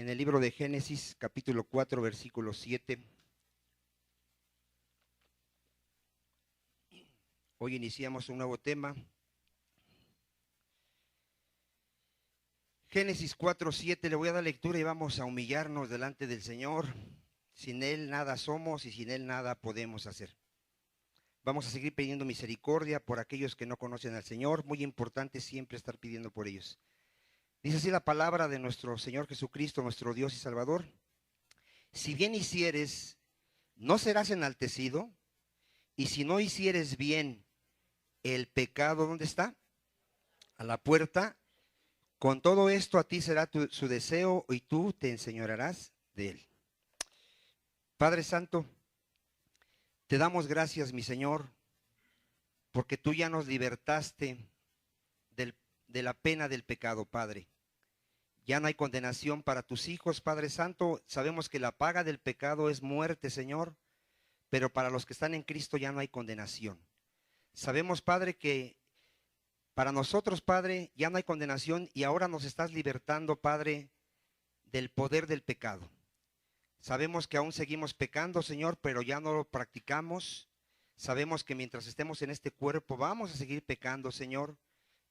en el libro de Génesis, capítulo 4, versículo 7. Hoy iniciamos un nuevo tema. Génesis 4, 7, le voy a dar lectura y vamos a humillarnos delante del Señor. Sin Él nada somos y sin Él nada podemos hacer. Vamos a seguir pidiendo misericordia por aquellos que no conocen al Señor. Muy importante siempre estar pidiendo por ellos. Dice así la palabra de nuestro Señor Jesucristo, nuestro Dios y Salvador. Si bien hicieres, no serás enaltecido, y si no hicieres bien, el pecado, ¿dónde está? A la puerta. Con todo esto a ti será su deseo y tú te enseñorearás de él. Padre Santo, te damos gracias, mi Señor, porque tú ya nos libertaste de la pena del pecado, Padre. Ya no hay condenación para tus hijos, Padre Santo. Sabemos que la paga del pecado es muerte, Señor, pero para los que están en Cristo ya no hay condenación. Sabemos, Padre, que para nosotros, Padre, ya no hay condenación y ahora nos estás libertando, Padre, del poder del pecado. Sabemos que aún seguimos pecando, Señor, pero ya no lo practicamos. Sabemos que mientras estemos en este cuerpo vamos a seguir pecando, Señor,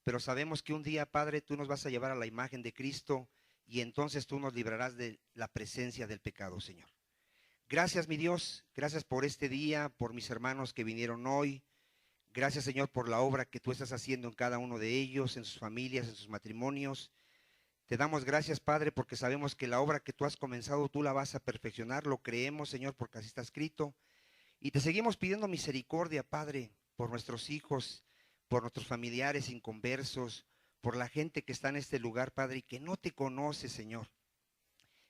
pero sabemos que un día, Padre, tú nos vas a llevar a la imagen de Cristo y entonces tú nos librarás de la presencia del pecado, Señor. Gracias, mi Dios, gracias por este día, por mis hermanos que vinieron hoy. Gracias, Señor, por la obra que tú estás haciendo en cada uno de ellos, en sus familias, en sus matrimonios. Te damos gracias, Padre, porque sabemos que la obra que tú has comenzado, tú la vas a perfeccionar. Lo creemos, Señor, porque así está escrito. Y te seguimos pidiendo misericordia, Padre, por nuestros hijos, por nuestros familiares inconversos, por la gente que está en este lugar, Padre, y que no te conoce, Señor,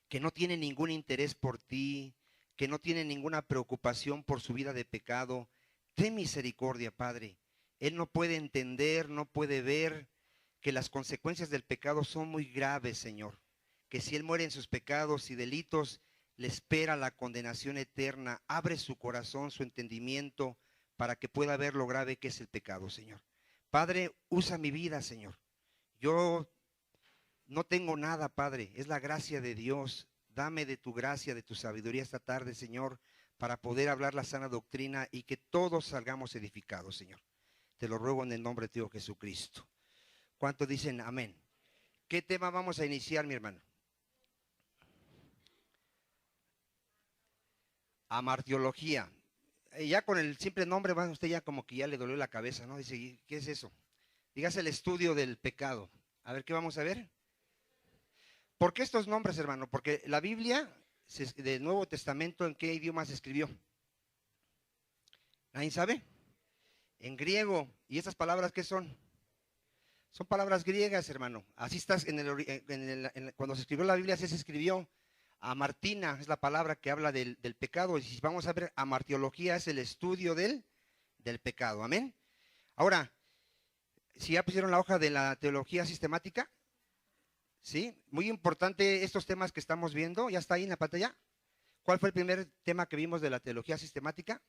que no tiene ningún interés por ti, que no tiene ninguna preocupación por su vida de pecado. Ten misericordia, Padre. Él no puede entender, no puede ver que las consecuencias del pecado son muy graves, Señor. Que si él muere en sus pecados y delitos, le espera la condenación eterna. Abre su corazón, su entendimiento, para que pueda ver lo grave que es el pecado, Señor. Padre, usa mi vida, Señor. Yo no tengo nada, Padre. Es la gracia de Dios. Dame de tu gracia, de tu sabiduría esta tarde, Señor, para poder hablar la sana doctrina y que todos salgamos edificados, Señor. Te lo ruego en el nombre de Dios Jesucristo. ¿Cuántos dicen amén? ¿Qué tema vamos a iniciar, mi hermano? Amartiología. Ya con el simple nombre, va usted ya como que ya le dolió la cabeza, ¿no? Dice, ¿qué es eso? Dígase el estudio del pecado. A ver, ¿qué vamos a ver? ¿Por qué estos nombres, hermano? Porque la Biblia del Nuevo Testamento, ¿en qué idioma se escribió? ¿Nadie sabe? En griego. ¿Y estas palabras qué son? Son palabras griegas, hermano. Así estás cuando se escribió la Biblia, así se escribió. Amartina es la palabra que habla del pecado. Y si vamos a ver, amartiología es el estudio del pecado. Amén. Ahora, si ya pusieron la hoja de la teología sistemática, ¿sí? Muy importante estos temas que estamos viendo. ¿Ya está ahí en la pantalla? ¿Cuál fue el primer tema que vimos de la teología sistemática?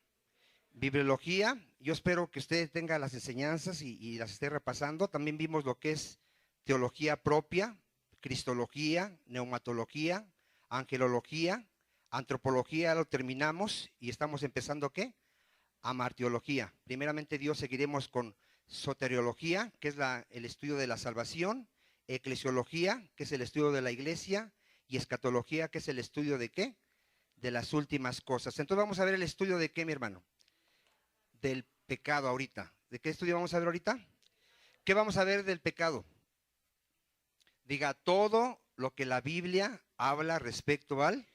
Bibliología. Yo espero que usted tenga las enseñanzas y las esté repasando. También vimos lo que es teología propia, cristología, neumatología, angelología, antropología. Lo terminamos y estamos empezando ¿qué? Amartiología. Primeramente Dios, seguiremos con soteriología, que es el estudio de la salvación, eclesiología, que es el estudio de la iglesia, y escatología, que es el estudio de ¿qué? De las últimas cosas. Entonces vamos a ver el estudio de ¿qué, mi hermano? Del pecado ahorita. ¿De qué estudio vamos a ver ahorita? ¿Qué vamos a ver del pecado? Diga todo lo que la Biblia habla respecto al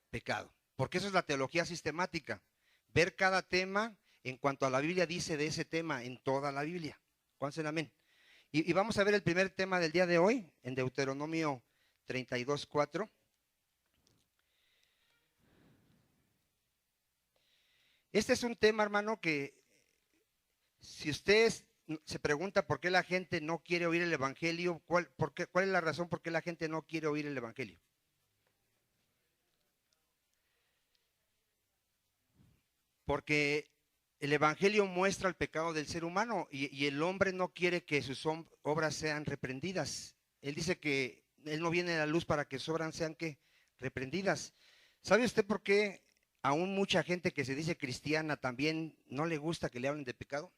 pecado. Porque eso es la teología sistemática. Ver cada tema en cuanto a la Biblia dice de ese tema en toda la Biblia. ¿Cuántos dicen amén? Y vamos a ver el primer tema del día de hoy en Deuteronomio 32:4. Este es un tema, hermano, que si usted se pregunta por qué la gente no quiere oír el evangelio, ¿cuál es la razón por qué la gente no quiere oír el evangelio? Porque el evangelio muestra el pecado del ser humano y el hombre no quiere que sus obras sean reprendidas. Él dice que él no viene a la luz para que sus obras sean ¿qué? reprendidas. ¿Sabe usted por qué aún mucha gente que se dice cristiana también no le gusta que le hablen de pecado?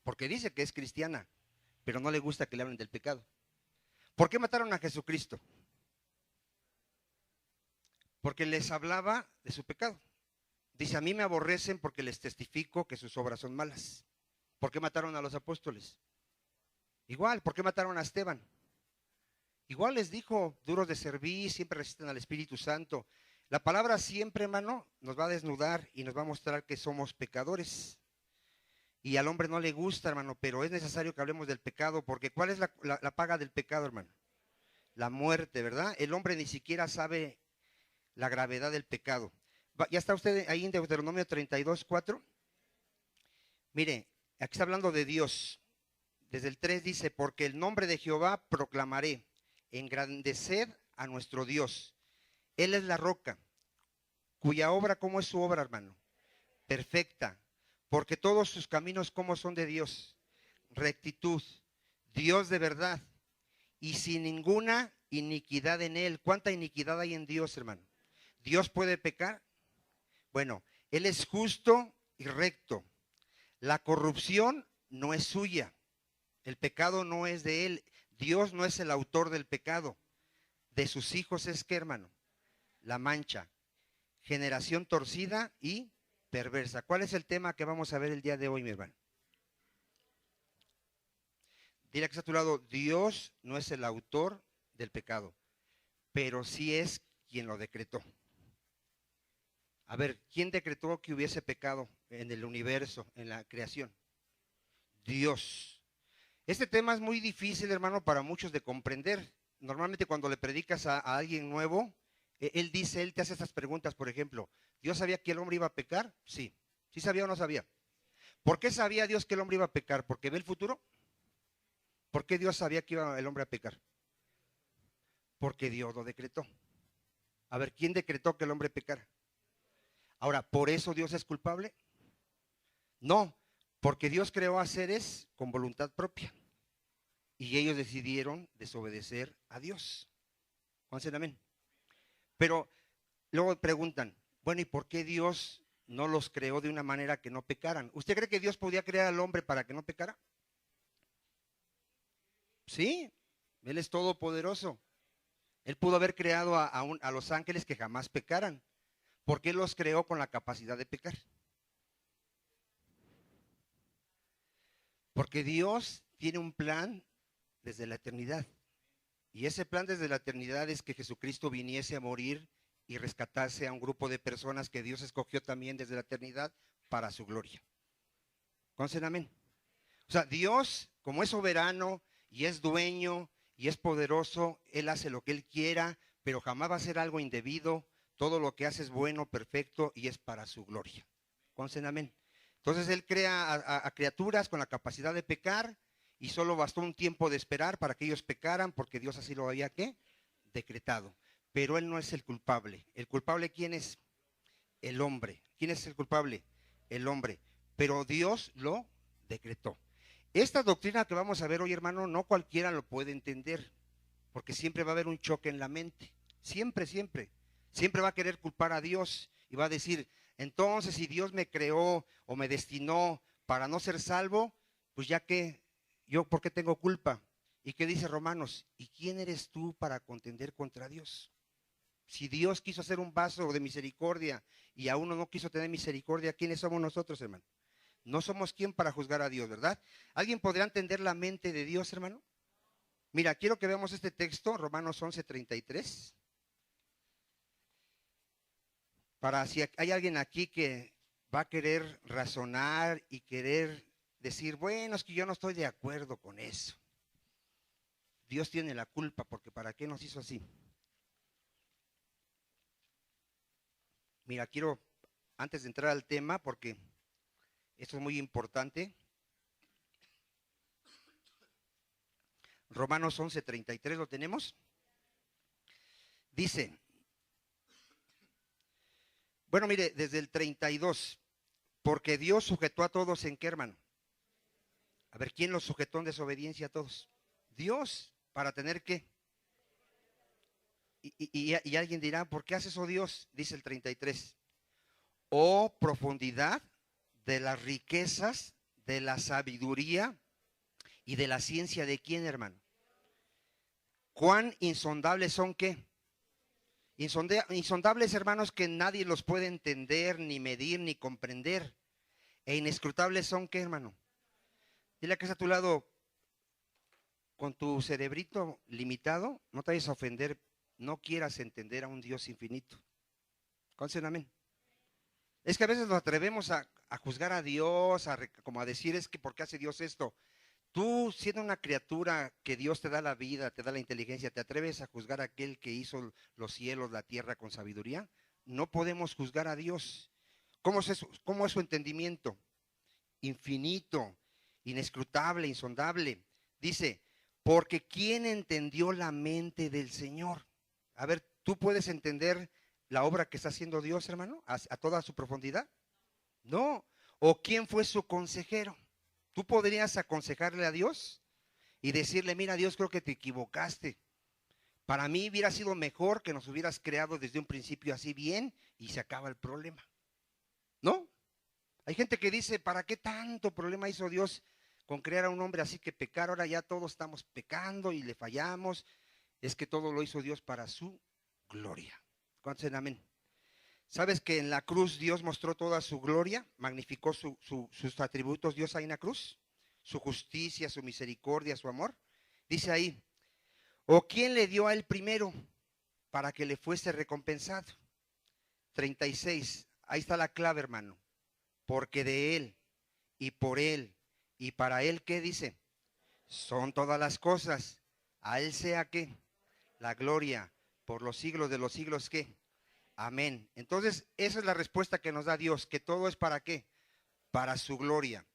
Porque dice que es cristiana, pero no le gusta que le hablen del pecado. ¿Por qué mataron a Jesucristo? Porque les hablaba de su pecado. Dice, a mí me aborrecen porque les testifico que sus obras son malas. ¿Por qué mataron a los apóstoles? Igual, ¿por qué mataron a Esteban? Igual les dijo, duros de servir, siempre resisten al Espíritu Santo. La palabra siempre, hermano, nos va a desnudar y nos va a mostrar que somos pecadores. Y al hombre no le gusta, hermano, pero es necesario que hablemos del pecado, porque ¿cuál es la paga del pecado, hermano? La muerte, ¿verdad? El hombre ni siquiera sabe la gravedad del pecado. ¿Ya está usted ahí en Deuteronomio 32:4? Mire, aquí está hablando de Dios. Desde el 3 dice, porque el nombre de Jehová proclamaré, engrandeced a nuestro Dios. Él es la roca, cuya obra, ¿cómo es su obra, hermano? Perfecta, porque todos sus caminos, ¿cómo son de Dios? Rectitud, Dios de verdad, y sin ninguna iniquidad en él. ¿Cuánta iniquidad hay en Dios, hermano? ¿Dios puede pecar? Bueno, Él es justo y recto. La corrupción no es suya. El pecado no es de Él. Dios no es el autor del pecado. De sus hijos es ¿qué, hermano? La mancha. Generación torcida y perversa. ¿Cuál es el tema que vamos a ver el día de hoy, mi hermano? Dile que está a tu lado, Dios no es el autor del pecado, pero sí es quien lo decretó. A ver, ¿quién decretó que hubiese pecado en el universo, en la creación? Dios. Este tema es muy difícil, hermano, para muchos de comprender. Normalmente cuando le predicas a alguien nuevo, él te hace estas preguntas, por ejemplo, ¿Dios sabía que el hombre iba a pecar? Sí. ¿Sí sabía o no sabía? ¿Por qué sabía Dios que el hombre iba a pecar? ¿Porque ve el futuro? ¿Por qué Dios sabía que iba el hombre a pecar? Porque Dios lo decretó. A ver, ¿quién decretó que el hombre pecara? Ahora, ¿por eso Dios es culpable? No, porque Dios creó a seres con voluntad propia y ellos decidieron desobedecer a Dios. Juan, amén. Pero luego preguntan, bueno, ¿y por qué Dios no los creó de una manera que no pecaran? ¿Usted cree que Dios podía crear al hombre para que no pecara? Sí, Él es todopoderoso. Él pudo haber creado a los ángeles que jamás pecaran. ¿Por qué los creó con la capacidad de pecar? Porque Dios tiene un plan desde la eternidad. Y ese plan desde la eternidad es que Jesucristo viniese a morir y rescatase a un grupo de personas que Dios escogió también desde la eternidad para su gloria. ¿Conocen amén? O sea, Dios, como es soberano y es dueño y es poderoso, Él hace lo que Él quiera, pero jamás va a hacer algo indebido. Todo lo que hace es bueno, perfecto y es para su gloria. ¿Conocen amén? Entonces Él crea a criaturas con la capacidad de pecar y solo bastó un tiempo de esperar para que ellos pecaran porque Dios así lo había ¿qué? Decretado. Pero Él no es el culpable. ¿El culpable quién es? El hombre. ¿Quién es el culpable? El hombre. Pero Dios lo decretó. Esta doctrina que vamos a ver hoy, hermano, no cualquiera lo puede entender, porque siempre va a haber un choque en la mente. Siempre, siempre. Siempre va a querer culpar a Dios y va a decir, entonces si Dios me creó o me destinó para no ser salvo, pues ya que yo, ¿por qué tengo culpa? ¿Y qué dice Romanos? ¿Y quién eres tú para contender contra Dios? Si Dios quiso hacer un vaso de misericordia y a uno no quiso tener misericordia, ¿quiénes somos nosotros, hermano? No somos quien para juzgar a Dios, ¿verdad? ¿Alguien podrá entender la mente de Dios, hermano? Mira, quiero que veamos este texto, Romanos 11:33. Para si hay alguien aquí que va a querer razonar y querer decir, bueno, es que yo no estoy de acuerdo con eso. Dios tiene la culpa porque ¿para qué nos hizo así? Mira, quiero, antes de entrar al tema, porque esto es muy importante. Romanos 11:33, ¿lo tenemos? Dice, bueno, mire, desde el 32, porque Dios sujetó a todos ¿en qué, hermano? A ver, ¿quién los sujetó en desobediencia a todos? Dios, ¿para tener qué? Y alguien dirá, ¿por qué hace eso Dios? Dice el 33. Oh profundidad de las riquezas, de la sabiduría y de la ciencia de quién, hermano. ¿Cuán insondables son qué? Insondables, hermanos, que nadie los puede entender, ni medir, ni comprender. E inescrutables son qué, hermano. Dile a que está a tu lado, con tu cerebrito limitado, no te vayas a ofender, no quieras entender a un Dios infinito. Consen amén. Es que a veces nos atrevemos a juzgar a Dios, como a decir, es que ¿por qué hace Dios esto? Tú, siendo una criatura que Dios te da la vida, te da la inteligencia, ¿te atreves a juzgar a aquel que hizo los cielos, la tierra con sabiduría? No podemos juzgar a Dios. ¿Cómo es su entendimiento? Infinito, inescrutable, insondable. Dice, porque ¿quién entendió la mente del Señor? A ver, ¿tú puedes entender la obra que está haciendo Dios, hermano, a toda su profundidad? No. ¿O quién fue su consejero? ¿Tú podrías aconsejarle a Dios y decirle, mira, Dios, creo que te equivocaste? Para mí hubiera sido mejor que nos hubieras creado desde un principio así bien y se acaba el problema. ¿No? Hay gente que dice, ¿para qué tanto problema hizo Dios con crear a un hombre así que pecar? Ahora ya todos estamos pecando y le fallamos. Es que todo lo hizo Dios para su gloria. ¿Cuántos dicen amén? ¿Sabes que en la cruz Dios mostró toda su gloria? Magnificó sus atributos Dios ahí en la cruz. Su justicia, su misericordia, su amor. Dice ahí, ¿o quién le dio a él primero para que le fuese recompensado? 36, ahí está la clave, hermano. Porque de él y por él y para él, ¿qué dice? Son todas las cosas. A él sea ¿qué? La gloria por los siglos de los siglos, ¿qué? Amén. Entonces, esa es la respuesta que nos da Dios, que todo es para qué? Para su gloria.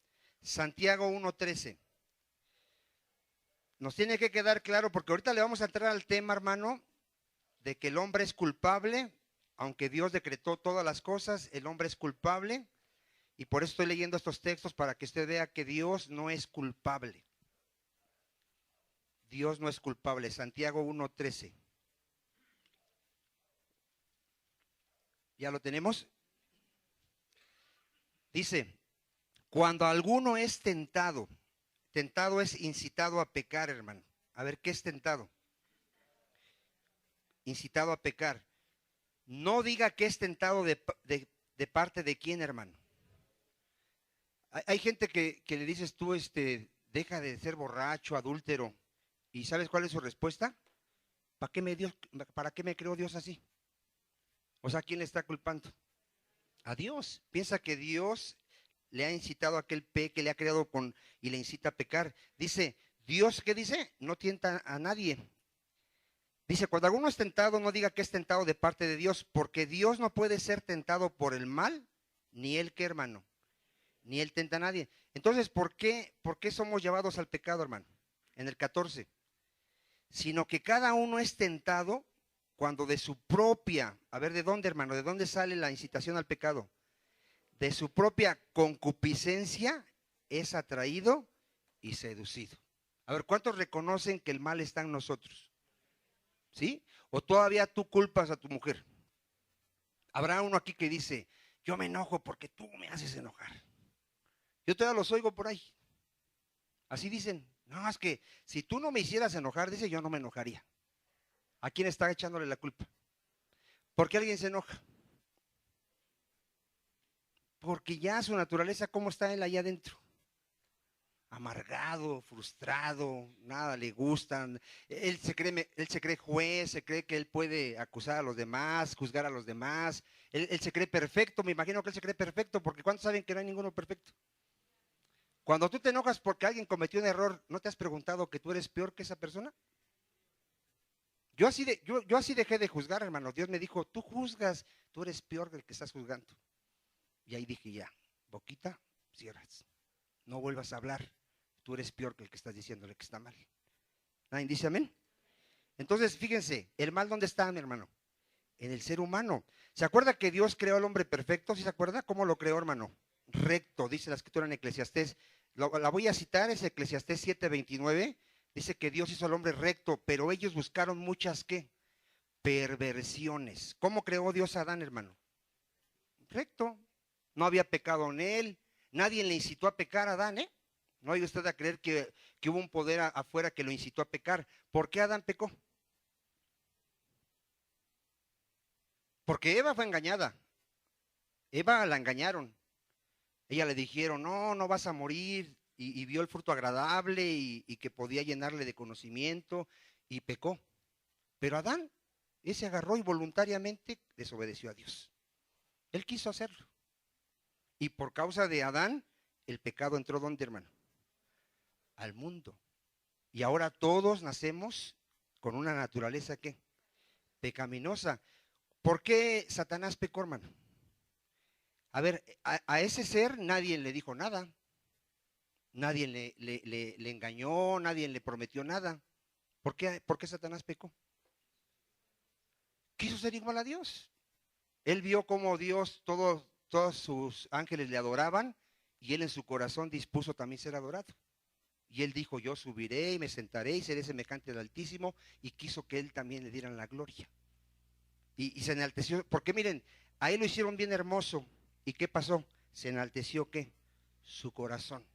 Santiago 1:13. Nos tiene que quedar claro, porque ahorita le vamos a entrar al tema, hermano, de que el hombre es culpable, aunque Dios decretó todas las cosas, el hombre es culpable, y por eso estoy leyendo estos textos para que usted vea que Dios no es culpable. Dios no es culpable. Santiago 1:13. ¿Ya lo tenemos? Dice, cuando alguno es tentado, tentado es incitado a pecar, hermano. A ver, ¿qué es tentado? Incitado a pecar. No diga que es tentado de parte de quién, hermano. Hay gente que le dices tú, deja de ser borracho, adúltero. ¿Y sabes cuál es su respuesta? ¿Para qué me creó Dios así? O sea, ¿quién le está culpando? A Dios. Piensa que Dios le ha incitado a aquel que le ha creado y le incita a pecar. Dice, Dios, ¿qué dice? No tienta a nadie. Dice, cuando alguno es tentado, no diga que es tentado de parte de Dios, porque Dios no puede ser tentado por el mal, ni él, ¿qué, hermano? Ni él tenta a nadie. Entonces, ¿por qué somos llevados al pecado, hermano? En el 14. Sino que cada uno es tentado cuando de su propia, a ver, ¿de dónde, hermano? ¿De dónde sale la incitación al pecado? De su propia concupiscencia es atraído y seducido. A ver, ¿cuántos reconocen que el mal está en nosotros? ¿Sí? ¿O todavía tú culpas a tu mujer? Habrá uno aquí que dice, yo me enojo porque tú me haces enojar. Yo todavía los oigo por ahí. Así dicen, no, es que si tú no me hicieras enojar, dice, yo no me enojaría. ¿A quién está echándole la culpa? ¿Por qué alguien se enoja? Porque ya su naturaleza, ¿cómo está él allá adentro? Amargado, frustrado, nada le gustan. Él se cree juez, se cree que él puede acusar a los demás, juzgar a los demás. Él se cree perfecto, me imagino que él se cree perfecto, porque ¿cuántos saben que no hay ninguno perfecto? Cuando tú te enojas porque alguien cometió un error, ¿no te has preguntado que tú eres peor que esa persona? Yo así dejé de juzgar, hermano. Dios me dijo, tú juzgas, tú eres peor del que estás juzgando. Y ahí dije, ya, boquita, cierras. No vuelvas a hablar. Tú eres peor que el que estás diciéndole que está mal. ¿Nadie dice amén? Entonces, fíjense, ¿el mal dónde está, mi hermano? En el ser humano. ¿Se acuerda que Dios creó al hombre perfecto? ¿Sí se acuerda? ¿Cómo lo creó, hermano? Recto, dice la escritura en Eclesiastés. La voy a citar, es Eclesiastés 7:29. Dice que Dios hizo al hombre recto, pero ellos buscaron muchas, ¿qué? perversiones. ¿Cómo creó Dios a Adán, hermano? Recto. No había pecado en él. Nadie le incitó a pecar a Adán, ¿eh? No vaya usted a creer que hubo un poder afuera que lo incitó a pecar. ¿Por qué Adán pecó? Porque Eva fue engañada. Eva la engañaron. Ella le dijeron, no, no vas a morir. Y vio el fruto agradable y que podía llenarle de conocimiento y pecó. Pero Adán, ese agarró y voluntariamente desobedeció a Dios. Él quiso hacerlo. Y por causa de Adán, el pecado entró ¿dónde, hermano? Al mundo. Y ahora todos nacemos con una naturaleza ¿qué? Pecaminosa. ¿Por qué Satanás pecó, hermano? A ver, a ese ser nadie le dijo nada. Nadie le engañó, nadie le prometió nada. ¿Por qué Satanás pecó? Quiso ser igual a Dios. Él vio cómo Dios, todos sus ángeles le adoraban y él en su corazón dispuso también ser adorado. Y él dijo, yo subiré y me sentaré y seré semejante al Altísimo, y quiso que él también le dieran la gloria. Y se enalteció, porque miren, a él lo hicieron bien hermoso. ¿Y qué pasó? Se enalteció ¿qué? Su corazón.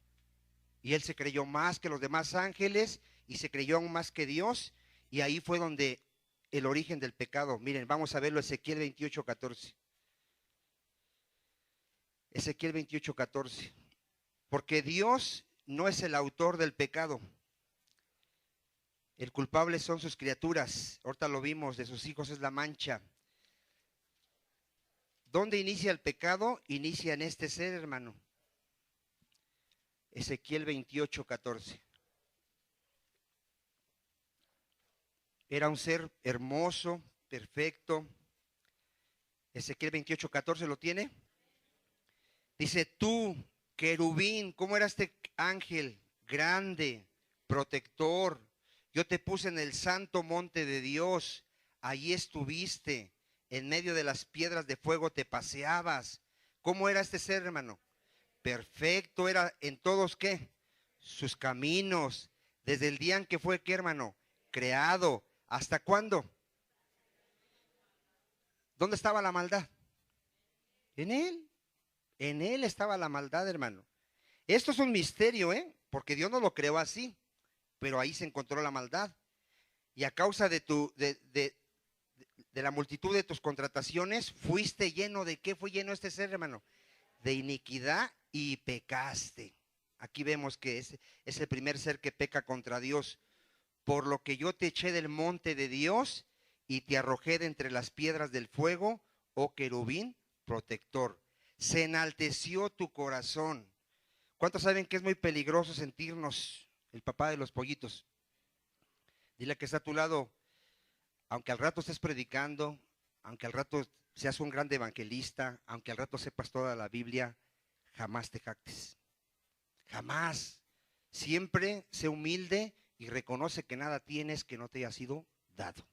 Y él se creyó más que los demás ángeles y se creyó aún más que Dios. Y ahí fue donde el origen del pecado. Miren, vamos a verlo, Ezequiel 28:14. Ezequiel 28:14. Porque Dios no es el autor del pecado. El culpable son sus criaturas. Ahorita lo vimos, de sus hijos es la mancha. ¿Dónde inicia el pecado? Inicia en este ser, hermano. Ezequiel 28:14. Era un ser hermoso, perfecto. Ezequiel 28:14, ¿lo tiene? Dice, tú, querubín, ¿cómo era este ángel? Grande, protector. Yo te puse en el santo monte de Dios. Allí estuviste. En medio de las piedras de fuego te paseabas. ¿Cómo era este ser, hermano? Perfecto, era en todos, ¿qué? Sus caminos. Desde el día en que fue, ¿qué, hermano? Creado. ¿Hasta cuándo? ¿Dónde estaba la maldad? En él. En él estaba la maldad, hermano. Esto es un misterio, ¿eh? Porque Dios no lo creó así, pero ahí se encontró la maldad. Y a causa de la multitud de tus contrataciones, fuiste lleno de ¿qué fue lleno este ser, hermano? De iniquidad y pecaste. Aquí vemos que es el primer ser que peca contra Dios. Por lo que yo te eché del monte de Dios y te arrojé de entre las piedras del fuego, oh querubín protector. Se enalteció tu corazón. ¿Cuántos saben que es muy peligroso sentirnos el papá de los pollitos? Dile que está a tu lado, aunque al rato estés predicando, aunque al rato seas un gran evangelista, aunque al rato sepas toda la Biblia, jamás te jactes. Jamás. Siempre sé humilde y reconoce que nada tienes que no te haya sido dado.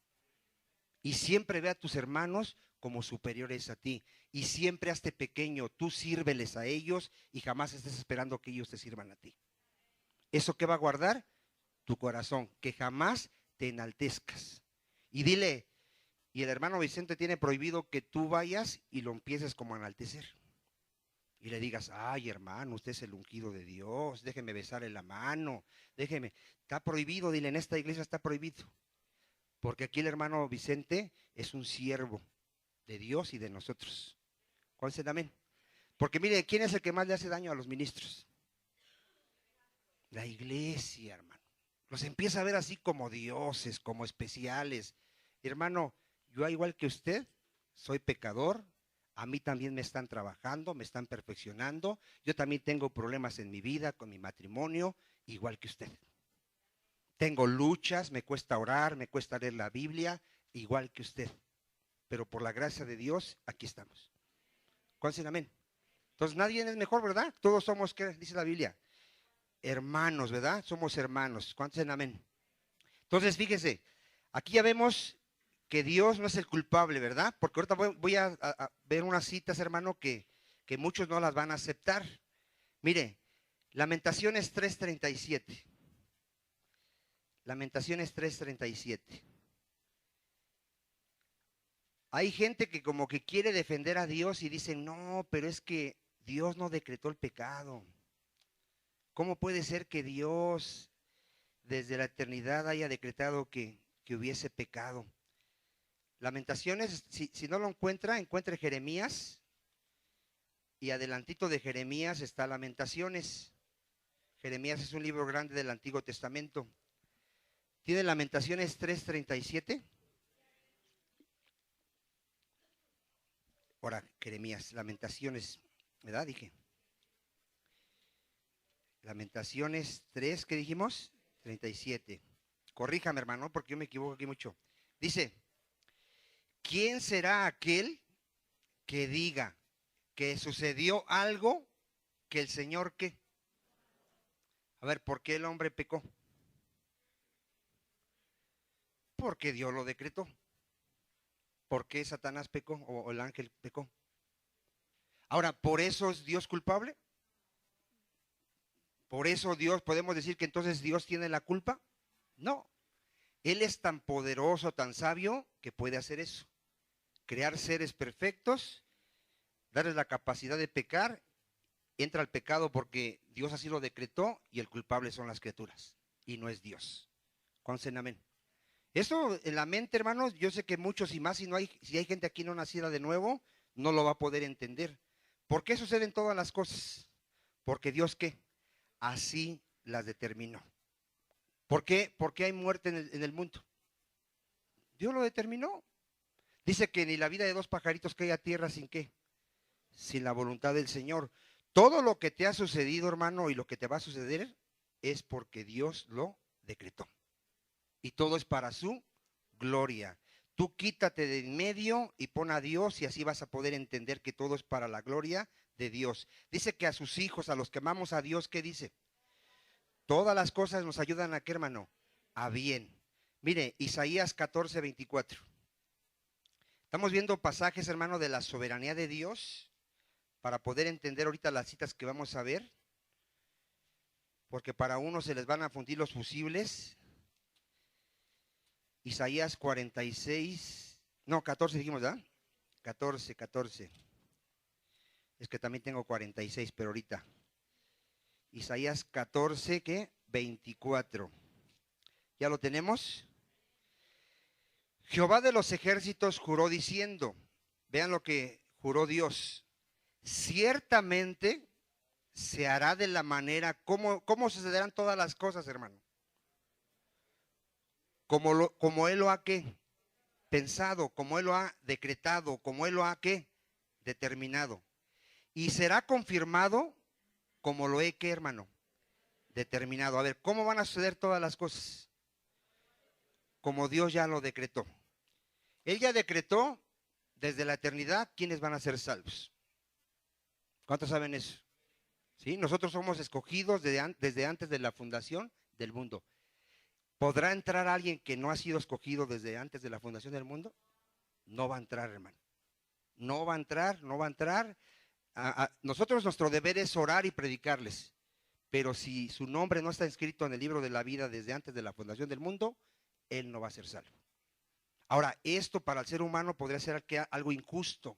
Y siempre ve a tus hermanos como superiores a ti. Y siempre hazte pequeño, tú sírveles a ellos y jamás estés esperando que ellos te sirvan a ti. ¿Eso qué va a guardar? Tu corazón, que jamás te enaltezcas. Y dile, y el hermano Vicente tiene prohibido que tú vayas y lo empieces como a enaltecer. Y le digas, ay hermano, usted es el ungido de Dios, déjeme besarle la mano, déjeme. Está prohibido, dile, en esta iglesia está prohibido. Porque aquí el hermano Vicente es un siervo de Dios y de nosotros. ¿Cuál es el amén? Porque mire, ¿quién es el que más le hace daño a los ministros? La iglesia, hermano. Los empieza a ver así como dioses, como especiales. Hermano, yo igual que usted, soy pecador. A mí también me están trabajando, me están perfeccionando. Yo también tengo problemas en mi vida, con mi matrimonio, igual que usted. Tengo luchas, me cuesta orar, me cuesta leer la Biblia, igual que usted. Pero por la gracia de Dios, aquí estamos. ¿Cuál es el amén? Entonces nadie es mejor, ¿verdad? Todos somos, ¿qué dice la Biblia? Hermanos, ¿verdad? Somos hermanos. ¿Cuántos dicen amén? Entonces, fíjese, aquí ya vemos que Dios no es el culpable, ¿verdad? Porque ahorita voy a ver unas citas, hermano, que muchos no las van a aceptar. Mire, Lamentaciones 3:37. Lamentaciones 3:37. Hay gente que como que quiere defender a Dios y dicen, no, pero es que Dios no decretó el pecado. ¿Cómo puede ser que Dios desde la eternidad haya decretado que hubiese pecado? Lamentaciones, si no lo encuentra, encuentre Jeremías y adelantito de Jeremías está Lamentaciones. Jeremías es un libro grande del Antiguo Testamento. ¿Tiene Lamentaciones 3:37? Ahora, Jeremías, Lamentaciones, ¿verdad? Dije. Lamentaciones 3, ¿qué dijimos? 37. Corríjame, hermano, porque yo me equivoco aquí mucho. Dice, ¿quién será aquel que diga que sucedió algo que el Señor qué? A ver, ¿por qué el hombre pecó? Porque Dios lo decretó. ¿Por qué Satanás pecó o el ángel pecó? Ahora, ¿por eso es Dios culpable? ¿Por eso Dios, podemos decir que entonces Dios tiene la culpa? No. Él es tan poderoso, tan sabio, que puede hacer eso. Crear seres perfectos, darles la capacidad de pecar. Entra el pecado porque Dios así lo decretó y el culpable son las criaturas y no es Dios. Consen amén. Eso en la mente, hermanos, yo sé que muchos y más, si hay gente aquí no nacida de nuevo, no lo va a poder entender. ¿Por qué suceden todas las cosas? Porque Dios ¿qué? Así las determinó. ¿Por qué? Porque hay muerte en el mundo. Dios lo determinó. Dice que ni la vida de dos pajaritos cae a tierra sin qué, sin la voluntad del Señor. Todo lo que te ha sucedido, hermano, y lo que te va a suceder es porque Dios lo decretó. Y todo es para su gloria. Tú quítate de en medio y pon a Dios y así vas a poder entender que todo es para la gloria de Dios. Dice que a sus hijos, a los que amamos a Dios, ¿qué dice? Todas las cosas nos ayudan a qué, hermano? A bien. Mire, Isaías 14:24. Estamos viendo pasajes, hermano, de la soberanía de Dios para poder entender ahorita las citas que vamos a ver. Porque para unos se les van a fundir los fusibles. Isaías 46, no, 14 dijimos, ¿verdad? 14. Es que también tengo 46, pero ahorita. Isaías 14, ¿qué? 24. ¿Ya lo tenemos? Jehová de los ejércitos juró diciendo, vean lo que juró Dios, ciertamente se hará de la manera, ¿cómo sucederán todas las cosas, hermano? Como Él lo ha ¿qué? Pensado, como Él lo ha decretado, como Él lo ha ¿qué? Determinado. Y será confirmado como lo he ¿qué, hermano? Determinado. A ver, ¿cómo van a suceder todas las cosas? Como Dios ya lo decretó. Él ya decretó desde la eternidad quiénes van a ser salvos. ¿Cuántos saben eso? ¿Sí? Nosotros somos escogidos desde antes de la fundación del mundo. ¿Podrá entrar alguien que no ha sido escogido desde antes de la fundación del mundo? No va a entrar, hermano. No va a entrar, no va a entrar. Nosotros nuestro deber es orar y predicarles. Pero si su nombre no está inscrito en el libro de la vida desde antes de la fundación del mundo, él no va a ser salvo. Ahora, esto para el ser humano podría ser algo injusto,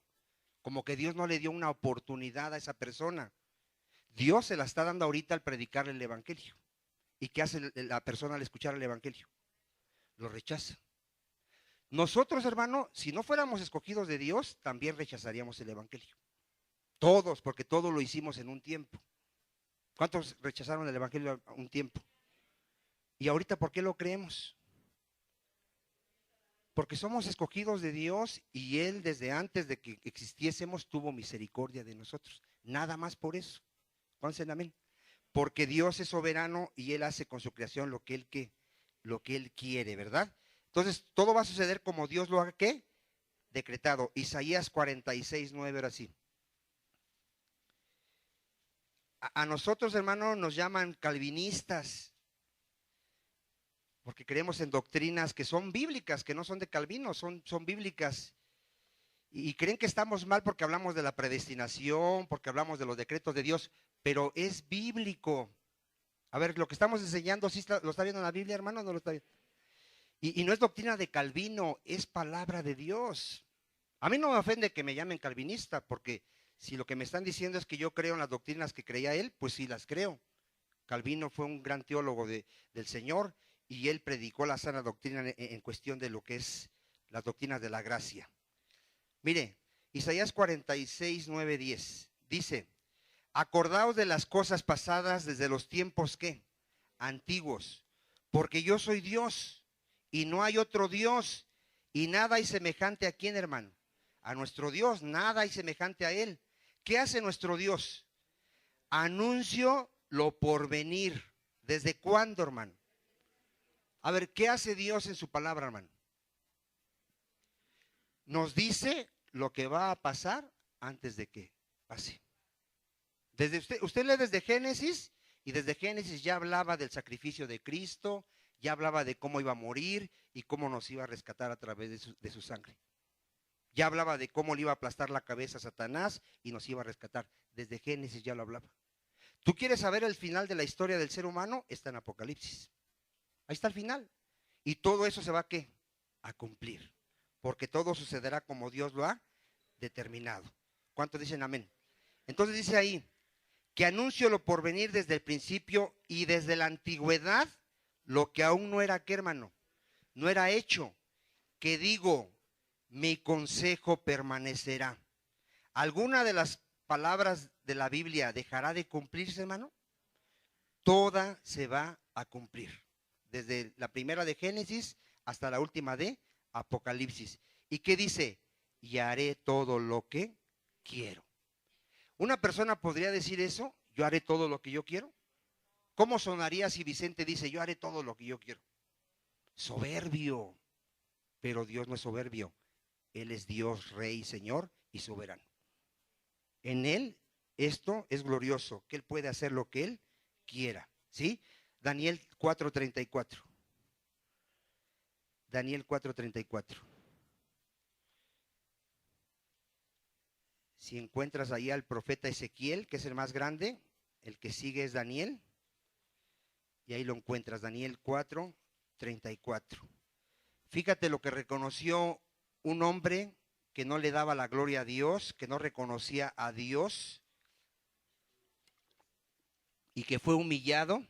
como que Dios no le dio una oportunidad a esa persona. Dios se la está dando ahorita al predicarle el evangelio. ¿Y qué hace la persona al escuchar el evangelio? Lo rechaza. Nosotros, hermano, si no fuéramos escogidos de Dios, también rechazaríamos el evangelio. Todos, porque todo lo hicimos en un tiempo. ¿Cuántos rechazaron el evangelio a un tiempo? ¿Y ahorita por qué lo creemos? Porque somos escogidos de Dios y Él desde antes de que existiésemos tuvo misericordia de nosotros. Nada más por eso. Pónganse en amén. Porque Dios es soberano y Él hace con su creación lo que Él quiere, ¿verdad? Entonces, todo va a suceder como Dios lo ha ¿qué? Decretado. Isaías 46:9, ahora sí. A nosotros, hermanos, nos llaman calvinistas, porque creemos en doctrinas que son bíblicas, que no son de Calvino, son bíblicas. Y creen que estamos mal porque hablamos de la predestinación, porque hablamos de los decretos de Dios, pero es bíblico. A ver, lo que estamos enseñando, ¿sí lo está viendo en la Biblia, hermano? ¿No lo está viendo? Y no es doctrina de Calvino, es palabra de Dios. A mí no me ofende que me llamen calvinista, porque si lo que me están diciendo es que yo creo en las doctrinas que creía él, pues sí las creo. Calvino fue un gran teólogo del Señor y él predicó la sana doctrina en cuestión de lo que es las doctrinas de la gracia. Mire, Isaías 46, 9, 10 dice: acordaos de las cosas pasadas desde los tiempos ¿qué? Antiguos, porque yo soy Dios y no hay otro Dios, y nada hay semejante a quién, hermano, a nuestro Dios, nada hay semejante a él. ¿Qué hace nuestro Dios? Anuncio lo por venir. ¿Desde cuándo, hermano? A ver, ¿qué hace Dios en su palabra, hermano? Nos dice lo que va a pasar antes de que pase. Desde usted lee desde Génesis, y desde Génesis ya hablaba del sacrificio de Cristo, ya hablaba de cómo iba a morir y cómo nos iba a rescatar a través de su sangre. Ya hablaba de cómo le iba a aplastar la cabeza a Satanás y nos iba a rescatar. Desde Génesis ya lo hablaba. ¿Tú quieres saber el final de la historia del ser humano? Está en Apocalipsis. Ahí está el final. Y todo eso se va ¿a qué? A cumplir. Porque todo sucederá como Dios lo ha determinado. ¿Cuántos dicen amén? Entonces dice ahí, que anuncio lo por venir desde el principio y desde la antigüedad, lo que aún no era, ¿qué, hermano? No era hecho. Que digo, mi consejo permanecerá. ¿Alguna de las palabras de la Biblia dejará de cumplirse, hermano? Toda se va a cumplir. Desde la primera de Génesis hasta la última de Apocalipsis. ¿Y qué dice? Y haré todo lo que quiero. ¿Una persona podría decir eso? ¿Yo haré todo lo que yo quiero? ¿Cómo sonaría si Vicente dice, yo haré todo lo que yo quiero? Soberbio. Pero Dios no es soberbio. Él es Dios, Rey, Señor y soberano. En Él esto es glorioso, que Él puede hacer lo que Él quiera. ¿Sí? Daniel 4:34. Daniel 4:34. Si encuentras ahí al profeta Ezequiel, que es el más grande, el que sigue es Daniel, y ahí lo encuentras, Daniel 4:34. Fíjate lo que reconoció un hombre que no le daba la gloria a Dios, que no reconocía a Dios, y que fue humillado,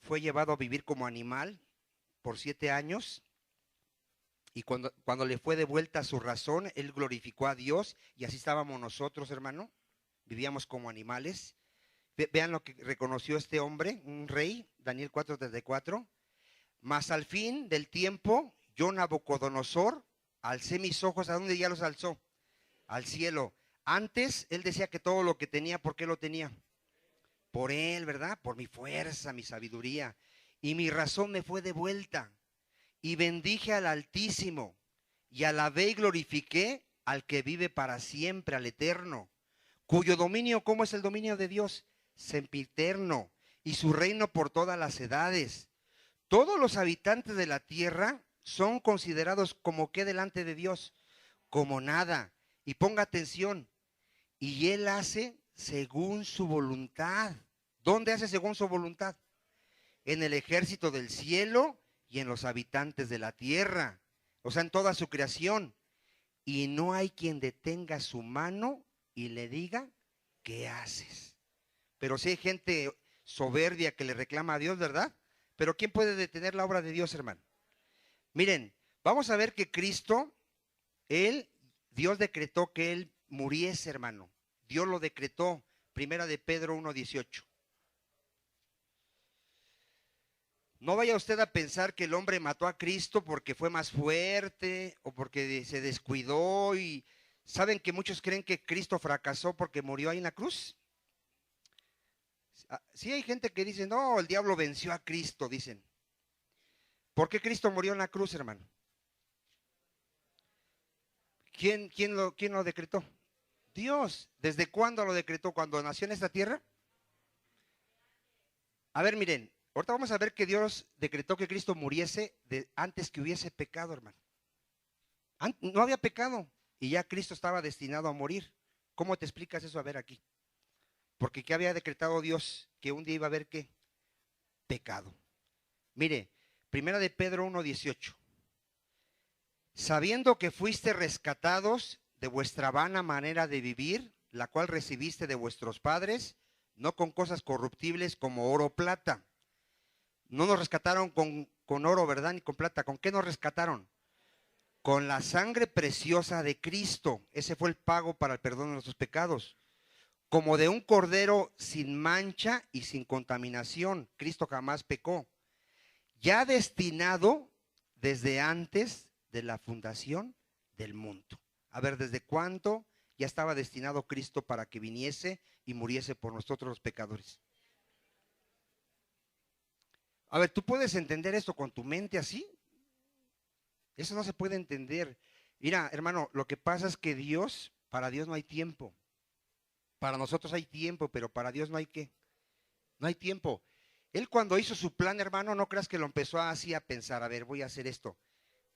fue llevado a vivir como animal por 7 años, y cuando le fue devuelta su razón, él glorificó a Dios, y así estábamos nosotros, hermano, vivíamos como animales. Vean lo que reconoció este hombre, un rey, Daniel 4:34. Mas al fin del tiempo, yo, Nabucodonosor, alcé mis ojos. ¿A dónde ya los alzó? Al cielo. Antes, él decía que todo lo que tenía, ¿por qué lo tenía? Por él, ¿verdad? Por mi fuerza, mi sabiduría. Y mi razón me fue devuelta. Y bendije al Altísimo. Y alabé y glorifiqué al que vive para siempre, al Eterno. Cuyo dominio, ¿cómo es el dominio de Dios? Sempiterno. Y su reino por todas las edades. Todos los habitantes de la tierra son considerados como que delante de Dios, como nada. Y ponga atención, y Él hace según su voluntad. ¿Dónde hace según su voluntad? En el ejército del cielo y en los habitantes de la tierra, o sea, en toda su creación. Y no hay quien detenga su mano y le diga, ¿qué haces? Pero si hay gente soberbia que le reclama a Dios, ¿verdad? Pero ¿quién puede detener la obra de Dios, hermano? Miren, vamos a ver que Cristo, Dios decretó que Él muriese, hermano. Dios lo decretó. Primera de Pedro 1:18. No vaya usted a pensar que el hombre mató a Cristo porque fue más fuerte o porque se descuidó. Y ¿saben que muchos creen que Cristo fracasó porque murió ahí en la cruz? Sí, hay gente que dice, no, el diablo venció a Cristo, dicen. ¿Por qué Cristo murió en la cruz, hermano? ¿Quién lo decretó? Dios. ¿Desde cuándo lo decretó? ¿Cuando nació en esta tierra? A ver, miren, ahorita vamos a ver que Dios decretó que Cristo muriese antes que hubiese pecado, hermano. No había pecado y ya Cristo estaba destinado a morir. ¿Cómo te explicas eso? A ver aquí. Porque ¿qué había decretado Dios? Que un día iba a haber ¿qué? Pecado. Mire, Primera de Pedro 1:18. sabiendo que fuiste rescatados de vuestra vana manera de vivir, la cual recibiste de vuestros padres, no con cosas corruptibles como oro o plata. No nos rescataron con oro, ¿verdad? Ni con plata. ¿Con qué nos rescataron? Con la sangre preciosa de Cristo. Ese fue el pago para el perdón de nuestros pecados. Como de un cordero sin mancha y sin contaminación. Cristo jamás pecó. Ya destinado desde antes de la fundación del mundo. A ver, ¿desde cuándo ya estaba destinado Cristo para que viniese y muriese por nosotros los pecadores? A ver, ¿tú puedes entender esto con tu mente así? Eso no se puede entender. Mira, hermano, lo que pasa es que Dios, para Dios no hay tiempo. Para nosotros hay tiempo, pero para Dios no hay qué. No hay tiempo. Él cuando hizo su plan, hermano, no creas que lo empezó así a pensar, a ver, voy a hacer esto.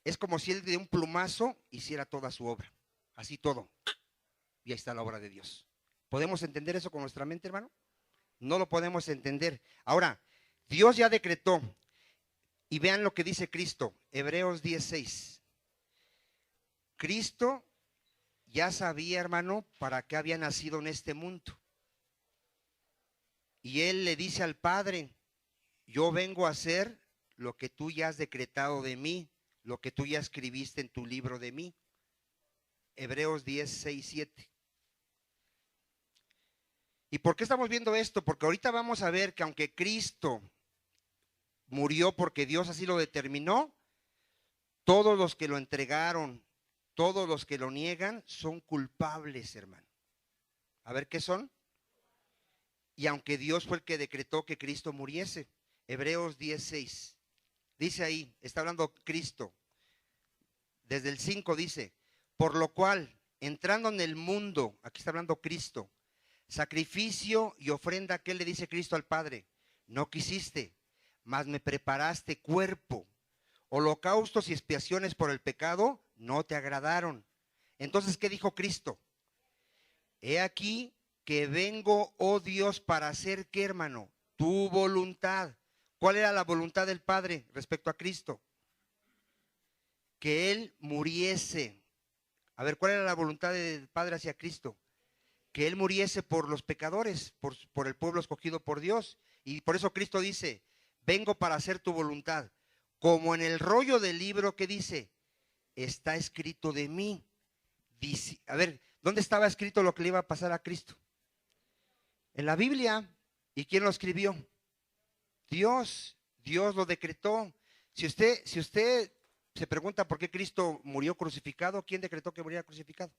Es como si él de un plumazo hiciera toda su obra. Así todo. Y ahí está la obra de Dios. ¿Podemos entender eso con nuestra mente, hermano? No lo podemos entender. Ahora, Dios ya decretó. Y vean lo que dice Cristo, Hebreos 10:6. Cristo ya sabía, hermano, para qué había nacido en este mundo. Y Él le dice al Padre, yo vengo a hacer lo que tú ya has decretado de mí, lo que tú ya escribiste en tu libro de mí. Hebreos 10:6-7. ¿Y por qué estamos viendo esto? Porque ahorita vamos a ver que aunque Cristo murió porque Dios así lo determinó, todos los que lo entregaron, todos los que lo niegan, son culpables, hermano. A ver, ¿qué son? Y aunque Dios fue el que decretó que Cristo muriese. Hebreos 10:6. Dice ahí, está hablando Cristo. Desde el 5 dice, por lo cual, entrando en el mundo, aquí está hablando Cristo, sacrificio y ofrenda, ¿qué le dice Cristo al Padre? No quisiste, mas me preparaste cuerpo. Holocaustos y expiaciones por el pecado no te agradaron. Entonces, ¿qué dijo Cristo? He aquí que vengo, oh Dios, para hacer, ¿qué, hermano? Tu voluntad. ¿Cuál era la voluntad del Padre respecto a Cristo? Que Él muriese. A ver, ¿cuál era la voluntad del Padre hacia Cristo? Que Él muriese por los pecadores, por el pueblo escogido por Dios. Y por eso Cristo dice, vengo para hacer tu voluntad. Como en el rollo del libro que dice, está escrito de mí. Dice, a ver, ¿dónde estaba escrito lo que le iba a pasar a Cristo? En la Biblia. ¿Y quién lo escribió? Dios. Dios lo decretó. Si usted se pregunta por qué Cristo murió crucificado, ¿quién decretó que muriera crucificado?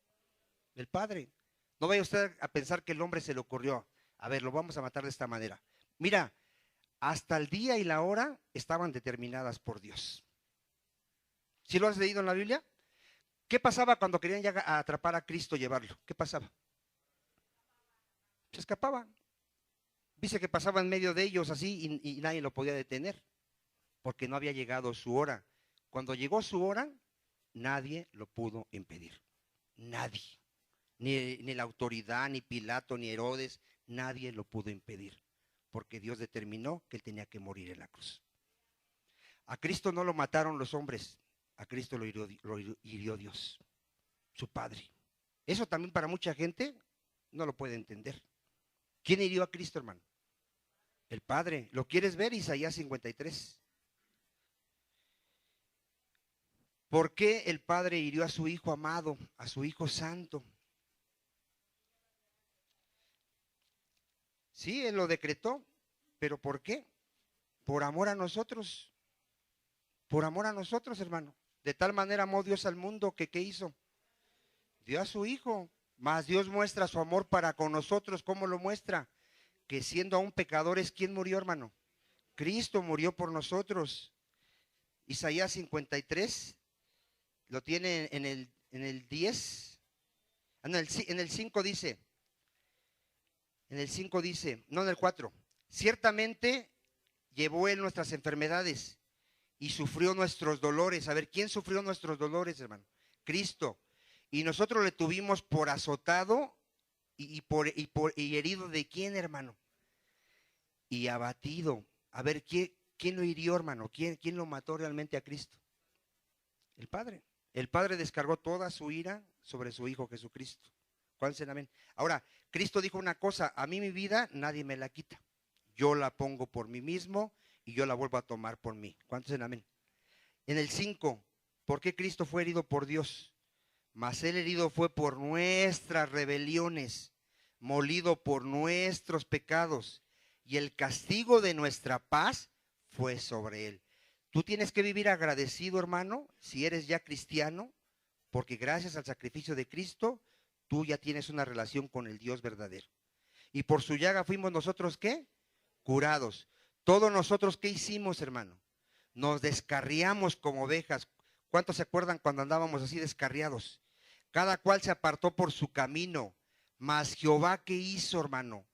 El Padre. No vaya usted a pensar que el hombre se le ocurrió. A ver, lo vamos a matar de esta manera. Mira, hasta el día y la hora estaban determinadas por Dios. ¿Sí lo has leído en la Biblia? ¿Qué pasaba cuando querían ya atrapar a Cristo y llevarlo? ¿Qué pasaba? Se escapaba. Dice que pasaba en medio de ellos así y nadie lo podía detener porque no había llegado su hora. Cuando llegó su hora, nadie lo pudo impedir. Nadie. Ni la autoridad, ni Pilato, ni Herodes, nadie lo pudo impedir. Porque Dios determinó que él tenía que morir en la cruz. A Cristo no lo mataron los hombres, a Cristo lo hirió Dios, su Padre. Eso también para mucha gente no lo puede entender. ¿Quién hirió a Cristo, hermano? El Padre. ¿Lo quieres ver? Isaías 53. ¿Por qué el Padre hirió a su Hijo amado, a su Hijo santo? Sí, Él lo decretó, pero ¿por qué? Por amor a nosotros. Por amor a nosotros, hermano. De tal manera amó Dios al mundo que ¿qué hizo? Dio a su Hijo. Mas Dios muestra su amor para con nosotros. ¿Cómo lo muestra? Que siendo aún pecadores, ¿quién murió, hermano? Cristo murió por nosotros. Isaías 53, lo tiene en el 10, en el 5 dice, no en el 4, ciertamente llevó Él nuestras enfermedades y sufrió nuestros dolores. A ver, ¿quién sufrió nuestros dolores, hermano? Cristo. Y nosotros le tuvimos por azotado y herido de quién, hermano? Y abatido. A ver, ¿quién lo hirió, hermano? ¿Quién lo mató realmente a Cristo? El Padre. El Padre descargó toda su ira sobre su Hijo Jesucristo. ¿Cuántos dicen amén? Ahora, Cristo dijo una cosa: a mí mi vida nadie me la quita. Yo la pongo por mí mismo y yo la vuelvo a tomar por mí. ¿Cuántos dicen amén? En el 5, ¿por qué Cristo fue herido por Dios? Mas él herido fue por nuestras rebeliones, molido por nuestros pecados, y el castigo de nuestra paz fue sobre él. Tú tienes que vivir agradecido, hermano, si eres ya cristiano, porque gracias al sacrificio de Cristo, tú ya tienes una relación con el Dios verdadero. Y por su llaga fuimos nosotros, ¿qué? Curados. Todos nosotros, ¿qué hicimos, hermano? Nos descarriamos como ovejas. ¿Cuántos se acuerdan cuando andábamos así descarriados? Cada cual se apartó por su camino. Mas Jehová, ¿qué hizo, hermano?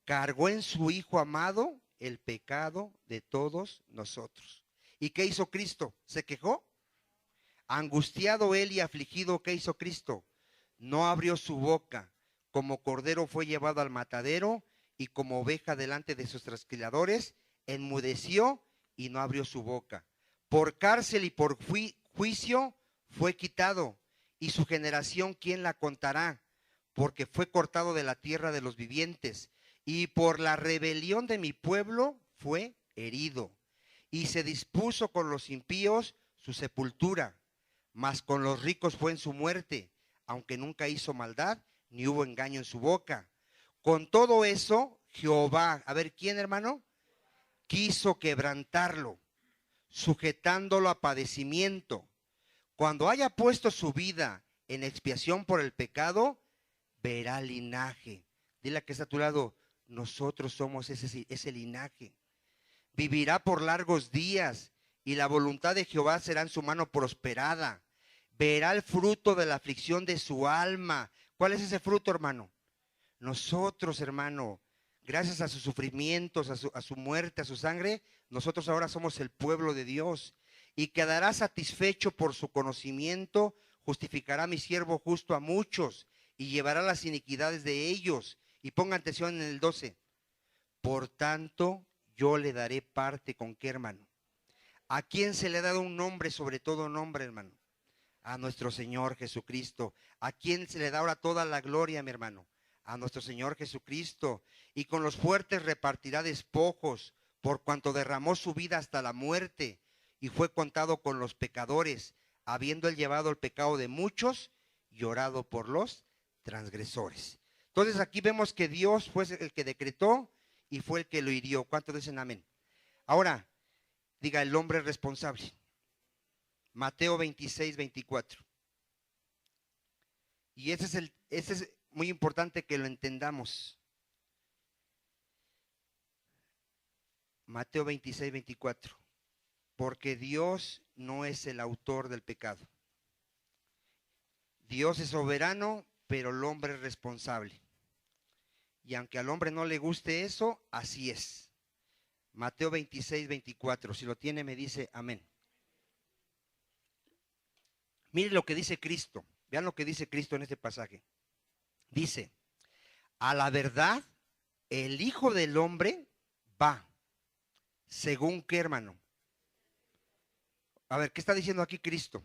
Cargó en su Hijo amado el pecado de todos nosotros. ¿Y qué hizo Cristo? ¿Se quejó? Angustiado él y afligido, ¿qué hizo Cristo? No abrió su boca. Como cordero fue llevado al matadero, y como oveja delante de sus trasquiladores, enmudeció y no abrió su boca. Por cárcel y por juicio fue quitado, y su generación, ¿quién la contará? Porque fue cortado de la tierra de los vivientes, y por la rebelión de mi pueblo fue herido. Y se dispuso con los impíos su sepultura, mas con los ricos fue en su muerte, aunque nunca hizo maldad, ni hubo engaño en su boca. Con todo eso, Jehová, a ver, ¿quién, hermano? Quiso quebrantarlo, sujetándolo a padecimiento. Cuando haya puesto su vida en expiación por el pecado, verá linaje. Dile a que está a tu lado: nosotros somos ese linaje. Vivirá por largos días, y la voluntad de Jehová será en su mano prosperada. Verá el fruto de la aflicción de su alma. ¿Cuál es ese fruto, hermano? Nosotros, hermano, gracias a sus sufrimientos, a su muerte, a su sangre, nosotros ahora somos el pueblo de Dios. Y quedará satisfecho por su conocimiento, justificará mi siervo justo a muchos, y llevará las iniquidades de ellos. Y pongan atención en el 12. Por tanto, yo le daré parte con qué, hermano. ¿A quién se le ha dado un nombre sobre todo nombre, hermano? A nuestro Señor Jesucristo. ¿A quién se le da ahora toda la gloria, mi hermano? A nuestro Señor Jesucristo. Y con los fuertes repartirá despojos, por cuanto derramó su vida hasta la muerte, y fue contado con los pecadores, habiendo él llevado el pecado de muchos y orado por los transgresores. Entonces aquí vemos que Dios fue el que decretó y fue el que lo hirió. ¿Cuántos dicen amén? Ahora, diga: el hombre responsable. Mateo 26, 24. Y ese es muy importante que lo entendamos. Mateo 26, 24. Porque Dios no es el autor del pecado. Dios es soberano, pero el hombre es responsable. Y aunque al hombre no le guste eso, así es. Mateo 26, 24. Si lo tiene, me dice amén. Mire lo que dice Cristo. Vean lo que dice Cristo en este pasaje. Dice: a la verdad, el Hijo del Hombre va. ¿Según qué, hermano? A ver, ¿qué está diciendo aquí Cristo?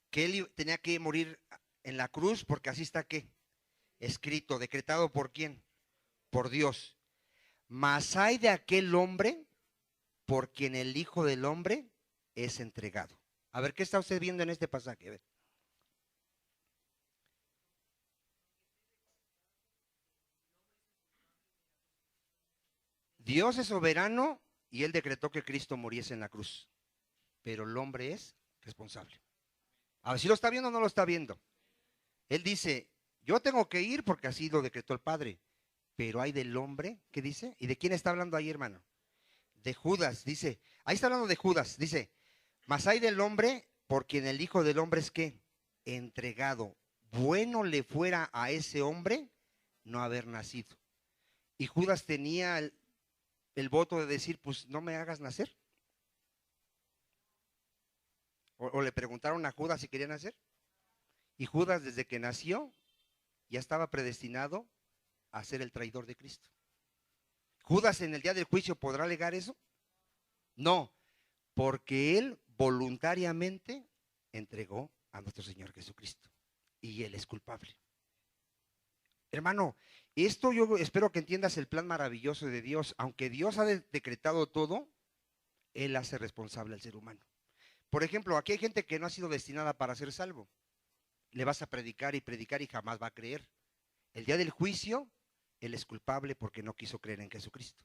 Que él tenía que morir en la cruz, porque así está, ¿qué? Escrito, decretado ¿por quién? Por Dios. Mas hay de aquel hombre por quien el Hijo del Hombre es entregado. A ver, ¿qué está usted viendo en este pasaje? A ver. Dios es soberano y él decretó que Cristo muriese en la cruz, pero el hombre es responsable. A ver si lo está viendo o no lo está viendo. Él dice: yo tengo que ir porque así lo decretó el Padre, pero hay del hombre, ¿qué dice? ¿Y de quién está hablando ahí, hermano? De Judas, dice. Ahí está hablando de Judas, dice: mas hay del hombre por quien el Hijo del Hombre es ¿qué? Entregado. Bueno le fuera a ese hombre no haber nacido. Y Judas tenía el voto de decir: pues no me hagas nacer. O le preguntaron a Judas si quería nacer. Y Judas, desde que nació, ya estaba predestinado a ser el traidor de Cristo. ¿Judas en el día del juicio podrá alegar eso? No, porque él voluntariamente entregó a nuestro Señor Jesucristo. Y Él es culpable. Hermano, esto yo espero que entiendas el plan maravilloso de Dios. Aunque Dios ha decretado todo, Él hace responsable al ser humano. Por ejemplo, aquí hay gente que no ha sido destinada para ser salvo. Le vas a predicar y jamás va a creer. El día del juicio, Él es culpable porque no quiso creer en Jesucristo.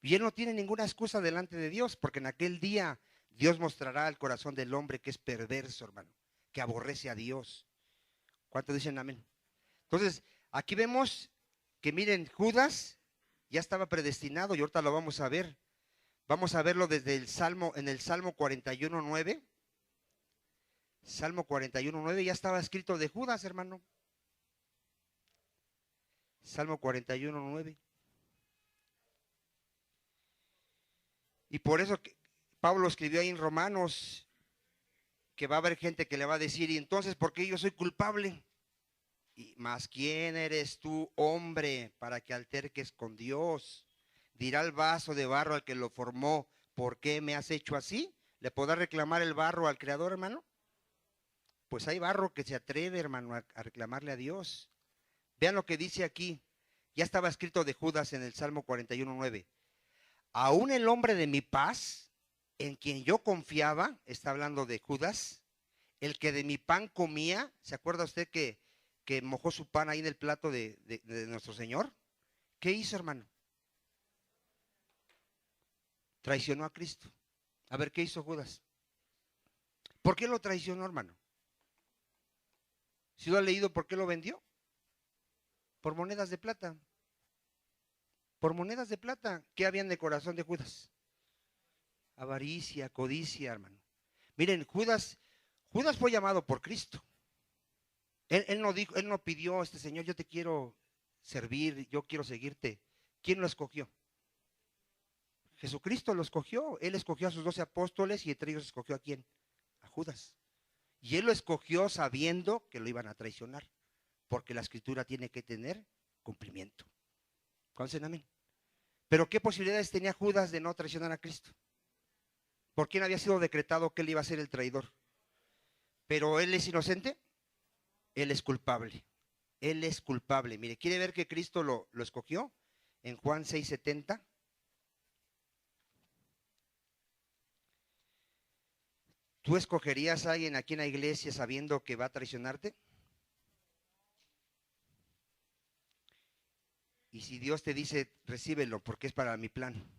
Y Él no tiene ninguna excusa delante de Dios, porque en aquel día Dios mostrará al corazón del hombre que es perverso, hermano, que aborrece a Dios. ¿Cuántos dicen amén? Entonces, aquí vemos que miren, Judas ya estaba predestinado y ahorita lo vamos a ver. Vamos a verlo desde el Salmo, en el Salmo 41:9. Salmo 41:9 ya estaba escrito de Judas, hermano. Salmo 41:9. Y por eso Pablo escribió ahí en Romanos que va a haber gente que le va a decir, y entonces, ¿por qué yo soy culpable? Y más, ¿quién eres tú, hombre, para que alterques con Dios? Dirá el vaso de barro al que lo formó, ¿por qué me has hecho así? ¿Le podrá reclamar el barro al Creador, hermano? Pues hay barro que se atreve, hermano, a reclamarle a Dios. Vean lo que dice aquí. Ya estaba escrito de Judas en el Salmo 41:9. Aún el hombre de mi paz, en quien yo confiaba, está hablando de Judas, el que de mi pan comía, ¿se acuerda usted que mojó su pan ahí en el plato de nuestro Señor? ¿Qué hizo, hermano? Traicionó a Cristo. A ver, ¿qué hizo Judas? ¿Por qué lo traicionó, hermano? ¿Si lo ha leído por qué lo vendió? Por monedas de plata. Por monedas de plata. ¿Qué había en el corazón de Judas? Avaricia, codicia, hermano. Miren, Judas fue llamado por Cristo. Él no dijo, él no pidió, Señor, yo te quiero servir, yo quiero seguirte. ¿Quién lo escogió? Jesucristo lo escogió. Él escogió a sus 12 apóstoles y entre ellos escogió ¿a quién? A Judas. Y él lo escogió sabiendo que lo iban a traicionar, porque la escritura tiene que tener cumplimiento. ¿Conocen amén? Pero ¿qué posibilidades tenía Judas de no traicionar a Cristo? ¿Por quién había sido decretado que él iba a ser el traidor? ¿Pero él es inocente? Él es culpable. Él es culpable. Mire, ¿quiere ver que Cristo lo escogió? En Juan 6:70. ¿Tú escogerías a alguien aquí en la iglesia sabiendo que va a traicionarte? Y si Dios te dice, recíbelo porque es para mi plan,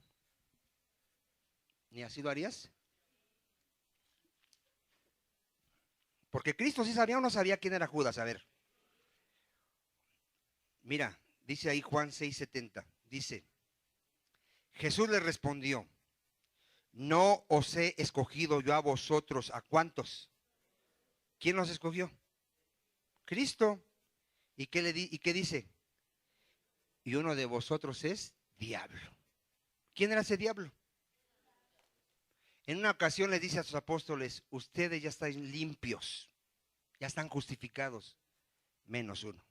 ¿ni así lo harías? Porque Cristo sí sabía o no sabía quién era Judas. A ver. Mira, dice ahí Juan 6:70. Dice, Jesús le respondió, no os he escogido yo a vosotros. ¿A cuántos? ¿Quién los escogió? Cristo. ¿Y qué dice? Y uno de vosotros es diablo. ¿Quién era ese diablo? En una ocasión les dice a sus apóstoles, ustedes ya están limpios, ya están justificados, menos uno.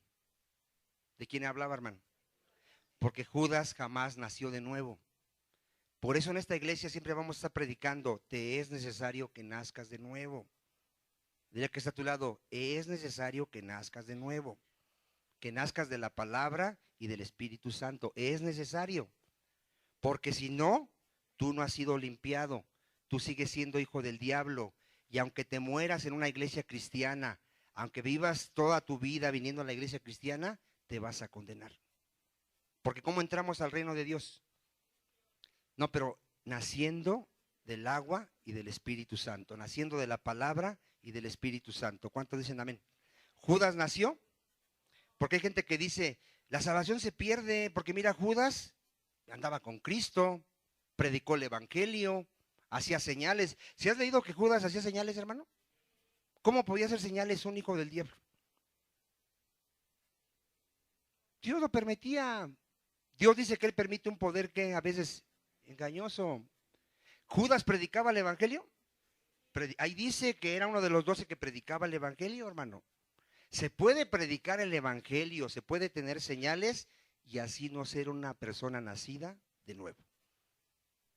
¿De quién hablaba, hermano? Porque Judas jamás nació de nuevo. Por eso en esta iglesia siempre vamos a estar predicando, te es necesario que nazcas de nuevo. Dile que está a tu lado, es necesario que nazcas de nuevo. Que nazcas de la palabra y del Espíritu Santo. Es necesario. Porque si no, tú no has sido limpiado. Tú sigues siendo hijo del diablo. Y aunque te mueras en una iglesia cristiana, aunque vivas toda tu vida viniendo a la iglesia cristiana, te vas a condenar. Porque ¿cómo entramos al reino de Dios? No, pero naciendo del agua y del Espíritu Santo. Naciendo de la palabra y del Espíritu Santo. ¿Cuántos dicen amén? Judas nació. Porque hay gente que dice, la salvación se pierde, porque mira, Judas andaba con Cristo, predicó el evangelio, hacía señales. ¿Si has leído que Judas hacía señales, hermano? ¿Cómo podía hacer señales un hijo del diablo? Dios lo permitía. Dios dice que Él permite un poder que a veces engañoso. ¿Judas predicaba el evangelio? Ahí dice que era uno de los 12 que predicaba el evangelio, hermano. Se puede predicar el evangelio, se puede tener señales y así no ser una persona nacida de nuevo.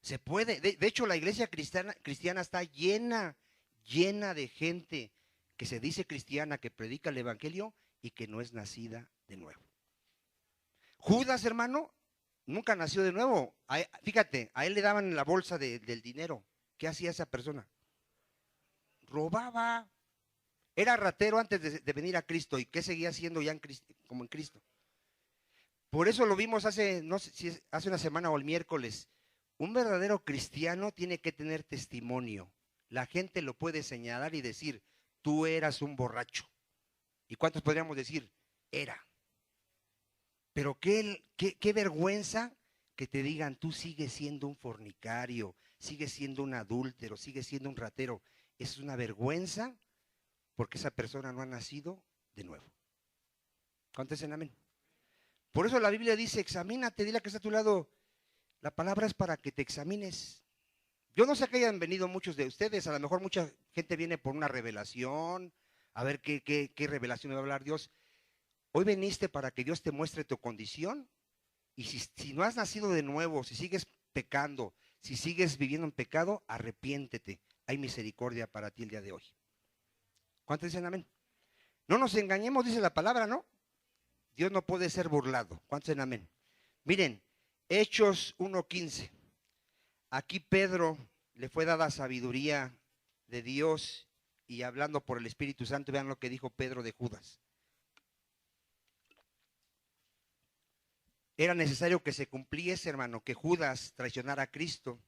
Se puede, de hecho la iglesia cristiana está llena de gente que se dice cristiana, que predica el evangelio y que no es nacida de nuevo. Judas, hermano, nunca nació de nuevo. Fíjate, a él le daban la bolsa del dinero. ¿Qué hacía esa persona? Robaba. Era ratero antes de venir a Cristo. ¿Y qué seguía haciendo ya como en Cristo? Por eso lo vimos hace, no sé si hace una semana o el miércoles. Un verdadero cristiano tiene que tener testimonio. La gente lo puede señalar y decir, tú eras un borracho. ¿Y cuántos podríamos decir? Era. Pero qué vergüenza que te digan, tú sigues siendo un fornicario, sigues siendo un adúltero, sigues siendo un ratero. Es una vergüenza porque esa persona no ha nacido de nuevo. ¿Cuántos dicen amén? Por eso la Biblia dice, examínate, dile a que está a tu lado. La palabra es para que te examines. Yo no sé que hayan venido muchos de ustedes, a lo mejor mucha gente viene por una revelación, a ver qué revelación me va a hablar Dios. Hoy veniste para que Dios te muestre tu condición, y si no has nacido de nuevo, si sigues pecando, si sigues viviendo en pecado, arrepiéntete. Hay misericordia para ti el día de hoy. ¿Cuántos dicen amén? No nos engañemos, dice la palabra, ¿no? Dios no puede ser burlado. ¿Cuántos dicen amén? Miren, Hechos 1:15. Aquí Pedro le fue dada sabiduría de Dios y hablando por el Espíritu Santo, vean lo que dijo Pedro de Judas. Era necesario que se cumpliese, hermano, que Judas traicionara a Cristo,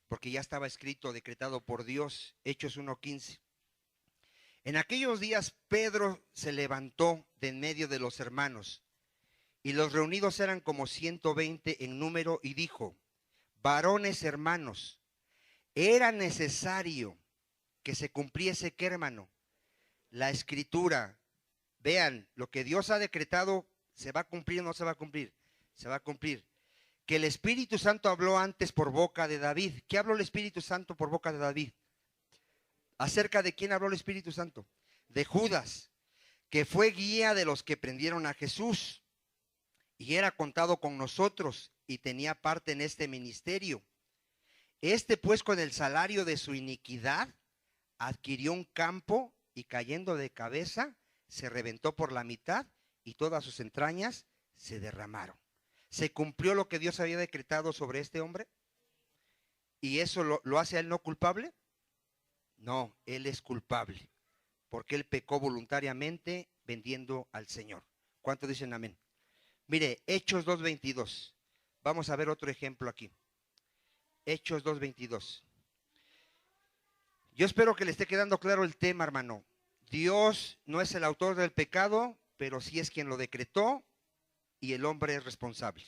porque ya estaba escrito, decretado por Dios. Hechos 1:15. En aquellos días Pedro se levantó de en medio de los hermanos, y los reunidos eran como 120 en número, y dijo, varones hermanos, era necesario que se cumpliese, ¿qué, hermano? La escritura. Vean, lo que Dios ha decretado, ¿se va a cumplir o no se va a cumplir? Se va a cumplir. Que el Espíritu Santo habló antes por boca de David. ¿Qué habló el Espíritu Santo por boca de David? ¿Acerca de quién habló el Espíritu Santo? De Judas, que fue guía de los que prendieron a Jesús y era contado con nosotros y tenía parte en este ministerio. Este pues con el salario de su iniquidad adquirió un campo y cayendo de cabeza se reventó por la mitad y todas sus entrañas se derramaron. ¿Se cumplió lo que Dios había decretado sobre este hombre? ¿Y eso lo hace a él no culpable? No, él es culpable, porque él pecó voluntariamente vendiendo al Señor. ¿Cuántos dicen amén? Mire, Hechos 2:22. Vamos a ver otro ejemplo aquí. Hechos 2:22. Yo espero que le esté quedando claro el tema, hermano. Dios no es el autor del pecado, pero sí es quien lo decretó y el hombre es responsable.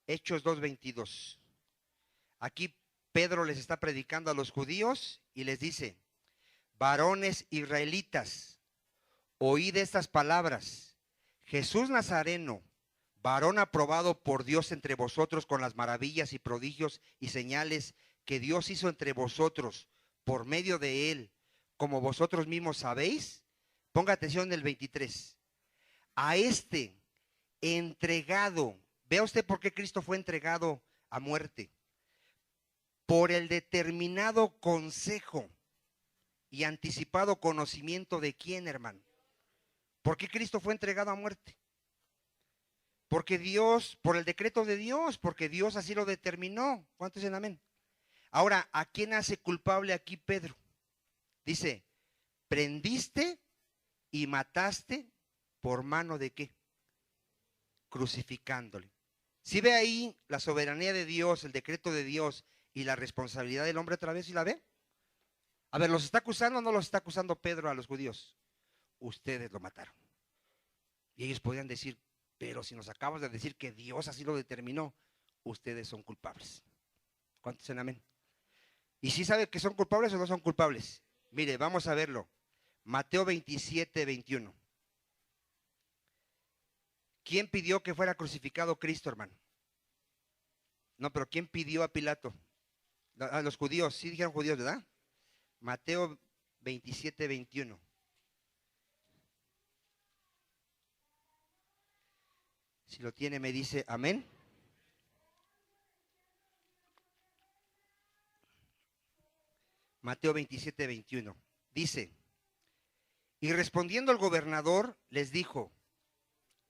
Hechos 2:22. Aquí Pedro les está predicando a los judíos y les dice, varones israelitas, oíd estas palabras. Jesús Nazareno, varón aprobado por Dios entre vosotros con las maravillas y prodigios y señales que Dios hizo entre vosotros por medio de él, como vosotros mismos sabéis. Ponga atención en el 23. A este entregado, vea usted por qué Cristo fue entregado a muerte. Por el determinado consejo y anticipado conocimiento de quién, hermano. ¿Por qué Cristo fue entregado a muerte? Porque Dios, por el decreto de Dios, porque Dios así lo determinó. ¿Cuántos dicen amén? Ahora, ¿a quién hace culpable aquí Pedro? Dice, prendiste y mataste por mano de qué? Crucificándole. ¿Sí ve ahí la soberanía de Dios, el decreto de Dios y la responsabilidad del hombre otra vez? ¿Sí la ve? A ver, ¿los está acusando o no los está acusando Pedro a los judíos? Ustedes lo mataron. Y ellos podían decir, pero si nos acabas de decir que Dios así lo determinó, ustedes son culpables. ¿Cuántos dicen amén? ¿Y si sabe que son culpables o no son culpables? Mire, vamos a verlo. Mateo 27:21. ¿Quién pidió que fuera crucificado Cristo, hermano? No, pero ¿quién pidió a Pilato? A los judíos, sí dijeron judíos, ¿verdad? Mateo 27:21. Si lo tiene, me dice amén. Mateo 27:21. Dice, y respondiendo el gobernador les dijo,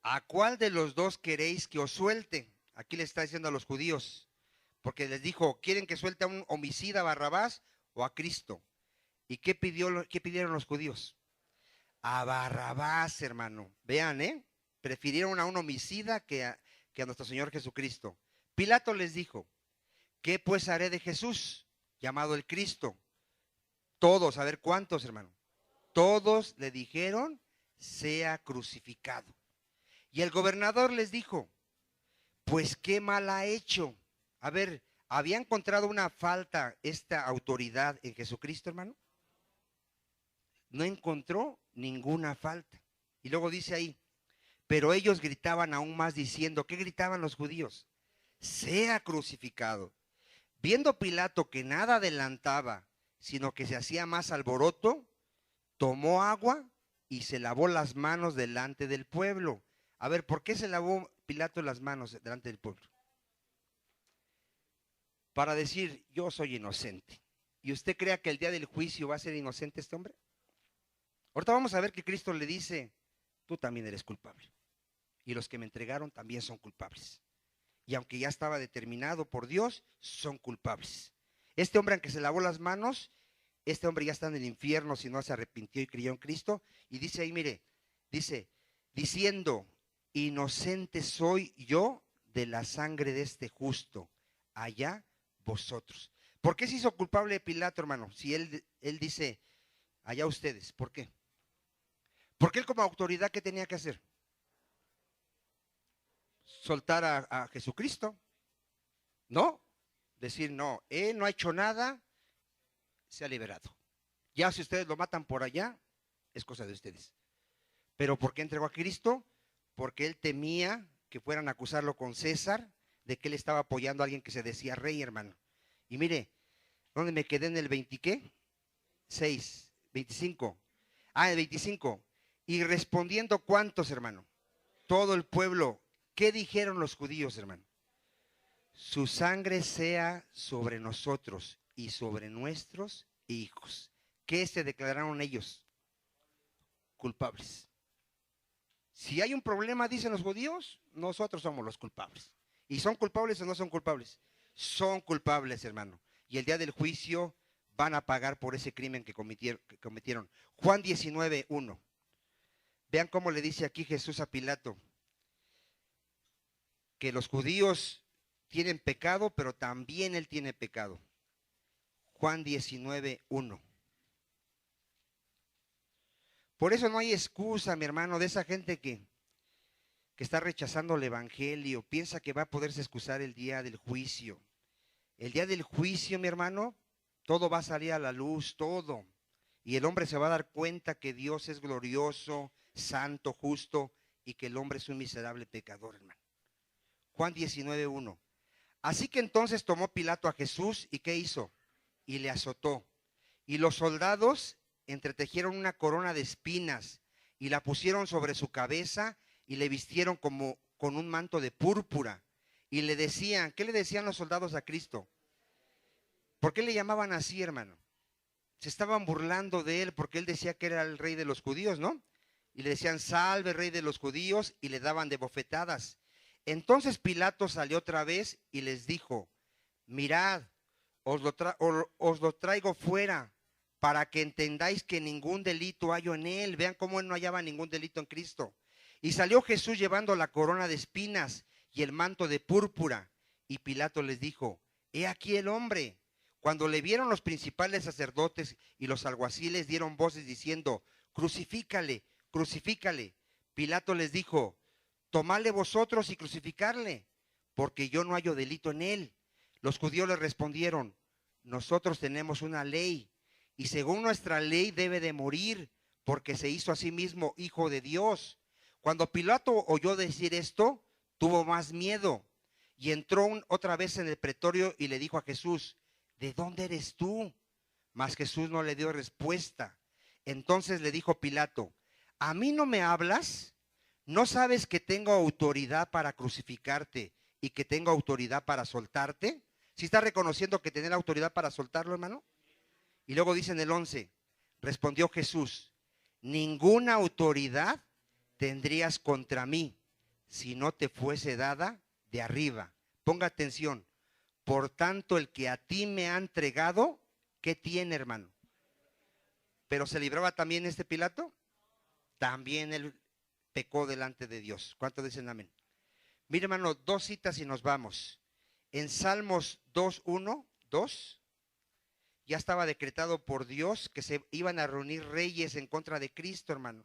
¿a cuál de los dos queréis que os suelte? Aquí le está diciendo a los judíos, porque les dijo, ¿quieren que suelte a un homicida, Barrabás, o a Cristo? ¿Y qué pidieron los judíos? A Barrabás, hermano. Vean, prefirieron a un homicida que a nuestro Señor Jesucristo. Pilato les dijo, ¿qué pues haré de Jesús, llamado el Cristo? Todos, a ver cuántos, hermano. Todos le dijeron, sea crucificado. Y el gobernador les dijo, pues qué mal ha hecho. A ver, ¿había encontrado una falta esta autoridad en Jesucristo, hermano? No encontró ninguna falta. Y luego dice ahí, pero ellos gritaban aún más diciendo, ¿qué gritaban los judíos? Sea crucificado. Viendo Pilato que nada adelantaba, sino que se hacía más alboroto, tomó agua y se lavó las manos delante del pueblo. A ver, ¿por qué se lavó Pilato las manos delante del pueblo? Para decir, yo soy inocente. ¿Y usted crea que el día del juicio va a ser inocente este hombre? Ahorita vamos a ver que Cristo le dice, tú también eres culpable. Y los que me entregaron también son culpables. Y aunque ya estaba determinado por Dios, son culpables. Este hombre, aunque se lavó las manos, este hombre ya está en el infierno si no se arrepintió y creyó en Cristo. Y dice ahí, mire, dice, diciendo, inocente soy yo de la sangre de este justo, allá vosotros. ¿Por qué se hizo culpable Pilato, hermano? Si él dice, allá ustedes, ¿por qué? Porque él como autoridad, ¿qué tenía que hacer? Soltar a Jesucristo, ¿no? Decir, no, él no ha hecho nada, se ha liberado. Ya si ustedes lo matan por allá, es cosa de ustedes. Pero ¿por qué entregó a Cristo? Porque él temía que fueran a acusarlo con César, de que él estaba apoyando a alguien que se decía rey, hermano. Y mire, ¿dónde me quedé en el 20 qué? 6, 25. Ah, el 25. Y respondiendo, ¿cuántos, hermano? Todo el pueblo. ¿Qué dijeron los judíos, hermano? Su sangre sea sobre nosotros y sobre nuestros hijos. ¿Qué se declararon ellos? Culpables. Si hay un problema, dicen los judíos, nosotros somos los culpables. ¿Y son culpables o no son culpables? Son culpables, hermano. Y el día del juicio van a pagar por ese crimen que cometieron. Juan 19:1. Vean cómo le dice aquí Jesús a Pilato, que los judíos tienen pecado, pero también él tiene pecado. Juan 19:1. Por eso no hay excusa, mi hermano, de esa gente que está rechazando el evangelio, piensa que va a poderse excusar el día del juicio. El día del juicio, mi hermano, todo va a salir a la luz, todo. Y el hombre se va a dar cuenta que Dios es glorioso, santo, justo, y que el hombre es un miserable pecador, hermano. Juan 19:1. Así que entonces tomó Pilato a Jesús, ¿y qué hizo? Y le azotó. Y los soldados entretejieron una corona de espinas y la pusieron sobre su cabeza y le vistieron como con un manto de púrpura. Y le decían, ¿qué le decían los soldados a Cristo? ¿Por qué le llamaban así, hermano? Se estaban burlando de él porque él decía que era el rey de los judíos, ¿no? Y le decían, salve, rey de los judíos, y le daban de bofetadas. Entonces Pilato salió otra vez y les dijo, mirad, os lo traigo fuera para que entendáis que ningún delito hallo en él. Vean cómo él no hallaba ningún delito en Cristo. Y salió Jesús llevando la corona de espinas y el manto de púrpura. Y Pilato les dijo, he aquí el hombre. Cuando le vieron los principales sacerdotes y los alguaciles dieron voces diciendo, crucifícale, crucifícale. Pilato les dijo, tomadle vosotros y crucificarle, porque yo no hallo delito en él. Los judíos le respondieron, nosotros tenemos una ley, y según nuestra ley debe de morir, porque se hizo a sí mismo hijo de Dios. Cuando Pilato oyó decir esto, tuvo más miedo, y entró otra vez en el pretorio y le dijo a Jesús, ¿de dónde eres tú? Mas Jesús no le dio respuesta. Entonces le dijo Pilato, ¿a mí no me hablas? ¿No sabes que tengo autoridad para crucificarte y que tengo autoridad para soltarte? ¿Sí está reconociendo que tiene la autoridad para soltarlo, hermano? Y luego dice en el 11, Respondió Jesús: ninguna autoridad tendrías contra mí si no te fuese dada de arriba. Ponga atención. Por tanto, el que a ti me ha entregado, ¿qué tiene, hermano? ¿Pero se libraba también este Pilato? También él pecó delante de Dios. ¿Cuántos dicen amén? Mire, hermano, 2 citas y nos vamos. En Salmos 2:1, 2, ya estaba decretado por Dios que se iban a reunir reyes en contra de Cristo, hermano.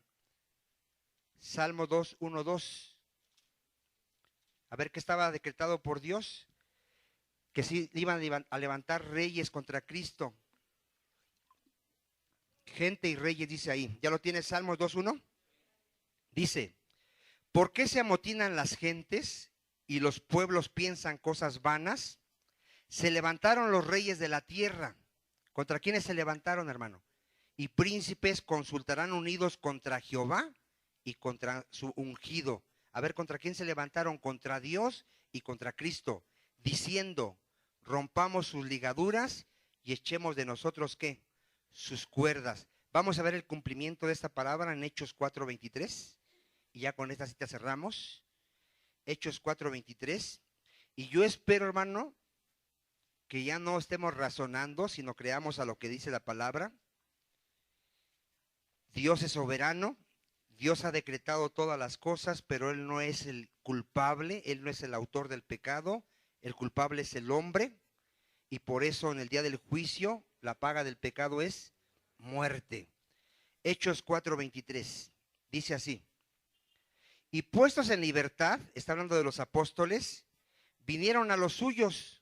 Salmo 2:1, 2. A ver, ¿qué estaba decretado por Dios? Que sí iban a levantar reyes contra Cristo. Gente y reyes, dice ahí. ¿Ya lo tiene Salmos 2:1? Dice: ¿por qué se amotinan las gentes y los pueblos piensan cosas vanas? Se levantaron los reyes de la tierra. ¿Contra quiénes se levantaron, hermano? Y príncipes consultarán unidos contra Jehová y contra su ungido. A ver, ¿contra quién se levantaron? Contra Dios y contra Cristo, diciendo: rompamos sus ligaduras y echemos de nosotros, ¿qué? Sus cuerdas. Vamos a ver el cumplimiento de esta palabra en Hechos 4:23. Y ya con esta cita cerramos. Hechos 4:23. Y yo espero, hermano, que ya no estemos razonando, sino creamos a lo que dice la palabra. Dios es soberano. Dios ha decretado todas las cosas, pero Él no es el culpable. Él no es el autor del pecado. El culpable es el hombre. Y por eso en el día del juicio, la paga del pecado es muerte. Hechos 4:23. Dice así: y puestos en libertad, está hablando de los apóstoles, vinieron a los suyos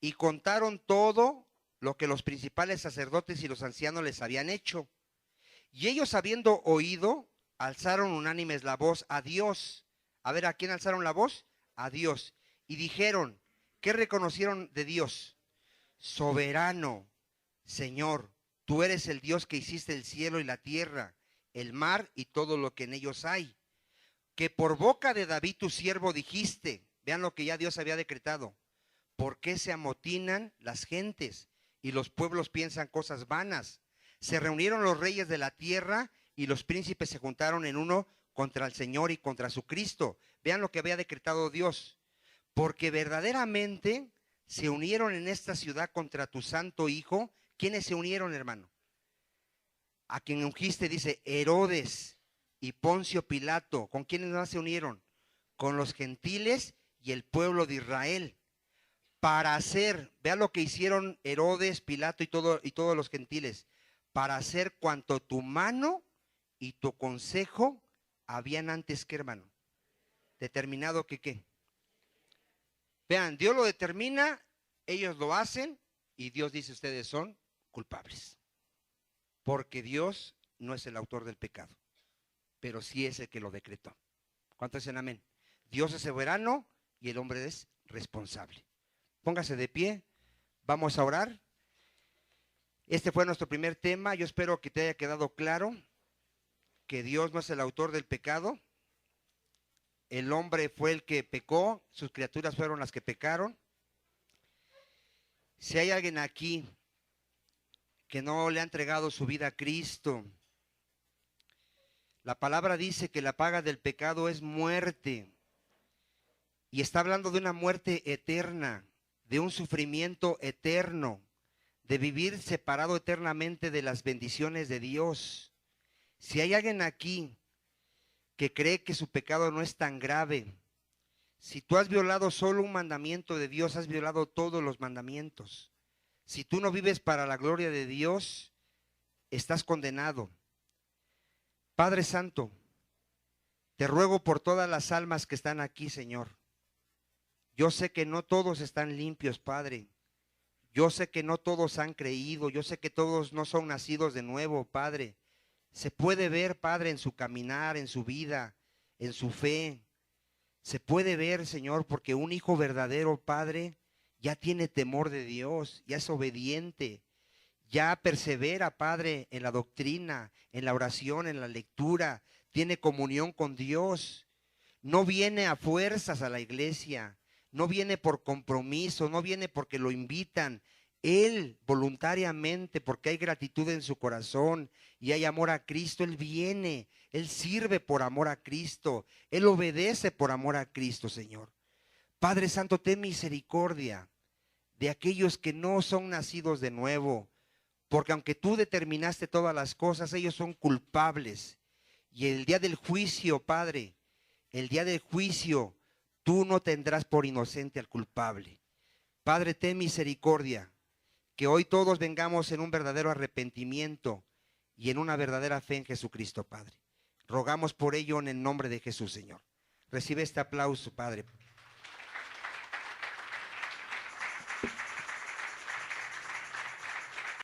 y contaron todo lo que los principales sacerdotes y los ancianos les habían hecho. Y ellos, habiendo oído, alzaron unánimes la voz a Dios. A ver, ¿a quién alzaron la voz? A Dios. Y dijeron: ¿qué reconocieron de Dios? Soberano, Señor, tú eres el Dios que hiciste el cielo y la tierra, el mar y todo lo que en ellos hay. Que por boca de David tu siervo dijiste, vean lo que ya Dios había decretado: ¿por qué se amotinan las gentes y los pueblos piensan cosas vanas? Se reunieron los reyes de la tierra y los príncipes se juntaron en uno contra el Señor y contra su Cristo. Vean lo que había decretado Dios: porque verdaderamente se unieron en esta ciudad contra tu santo Hijo. ¿Quiénes se unieron, hermano? A quien ungiste, dice, Herodes y Poncio Pilato. ¿Con quiénes más se unieron? Con los gentiles y el pueblo de Israel. Para hacer, vea lo que hicieron Herodes, Pilato y todos los gentiles, para hacer cuanto tu mano y tu consejo habían antes, ¿qué, hermano? Determinado que ¿qué? Vean, Dios lo determina, ellos lo hacen y Dios dice: ustedes son culpables. Porque Dios no es el autor del pecado, pero sí es el que lo decretó. ¿Cuántos dicen amén? Dios es soberano y el hombre es responsable. Póngase de pie, vamos a orar. Este fue nuestro primer tema. Yo espero que te haya quedado claro que Dios no es el autor del pecado. El hombre fue el que pecó, sus criaturas fueron las que pecaron. Si hay alguien aquí que no le ha entregado su vida a Cristo, la palabra dice que la paga del pecado es muerte. Y está hablando de una muerte eterna, de un sufrimiento eterno, de vivir separado eternamente de las bendiciones de Dios. Si hay alguien aquí que cree que su pecado no es tan grave, si tú has violado solo un mandamiento de Dios, has violado todos los mandamientos. Si tú no vives para la gloria de Dios, estás condenado. Padre Santo, te ruego por todas las almas que están aquí, Señor. Yo sé que no todos están limpios, Padre. Yo sé que no todos han creído. Yo sé que todos no son nacidos de nuevo, Padre. Se puede ver, Padre, en su caminar, en su vida, en su fe. Se puede ver, Señor, porque un hijo verdadero, Padre, ya tiene temor de Dios, ya es obediente, ya persevera, Padre, en la doctrina, en la oración, en la lectura, tiene comunión con Dios. No viene a fuerzas a la iglesia, no viene por compromiso, no viene porque lo invitan. Él voluntariamente, porque hay gratitud en su corazón y hay amor a Cristo, Él viene, Él sirve por amor a Cristo, Él obedece por amor a Cristo, Señor. Padre Santo, ten misericordia de aquellos que no son nacidos de nuevo, porque aunque tú determinaste todas las cosas, ellos son culpables. Y el día del juicio, Padre, el día del juicio, tú no tendrás por inocente al culpable. Padre, ten misericordia, que hoy todos vengamos en un verdadero arrepentimiento y en una verdadera fe en Jesucristo, Padre. Rogamos por ello en el nombre de Jesús, Señor. Recibe este aplauso, Padre.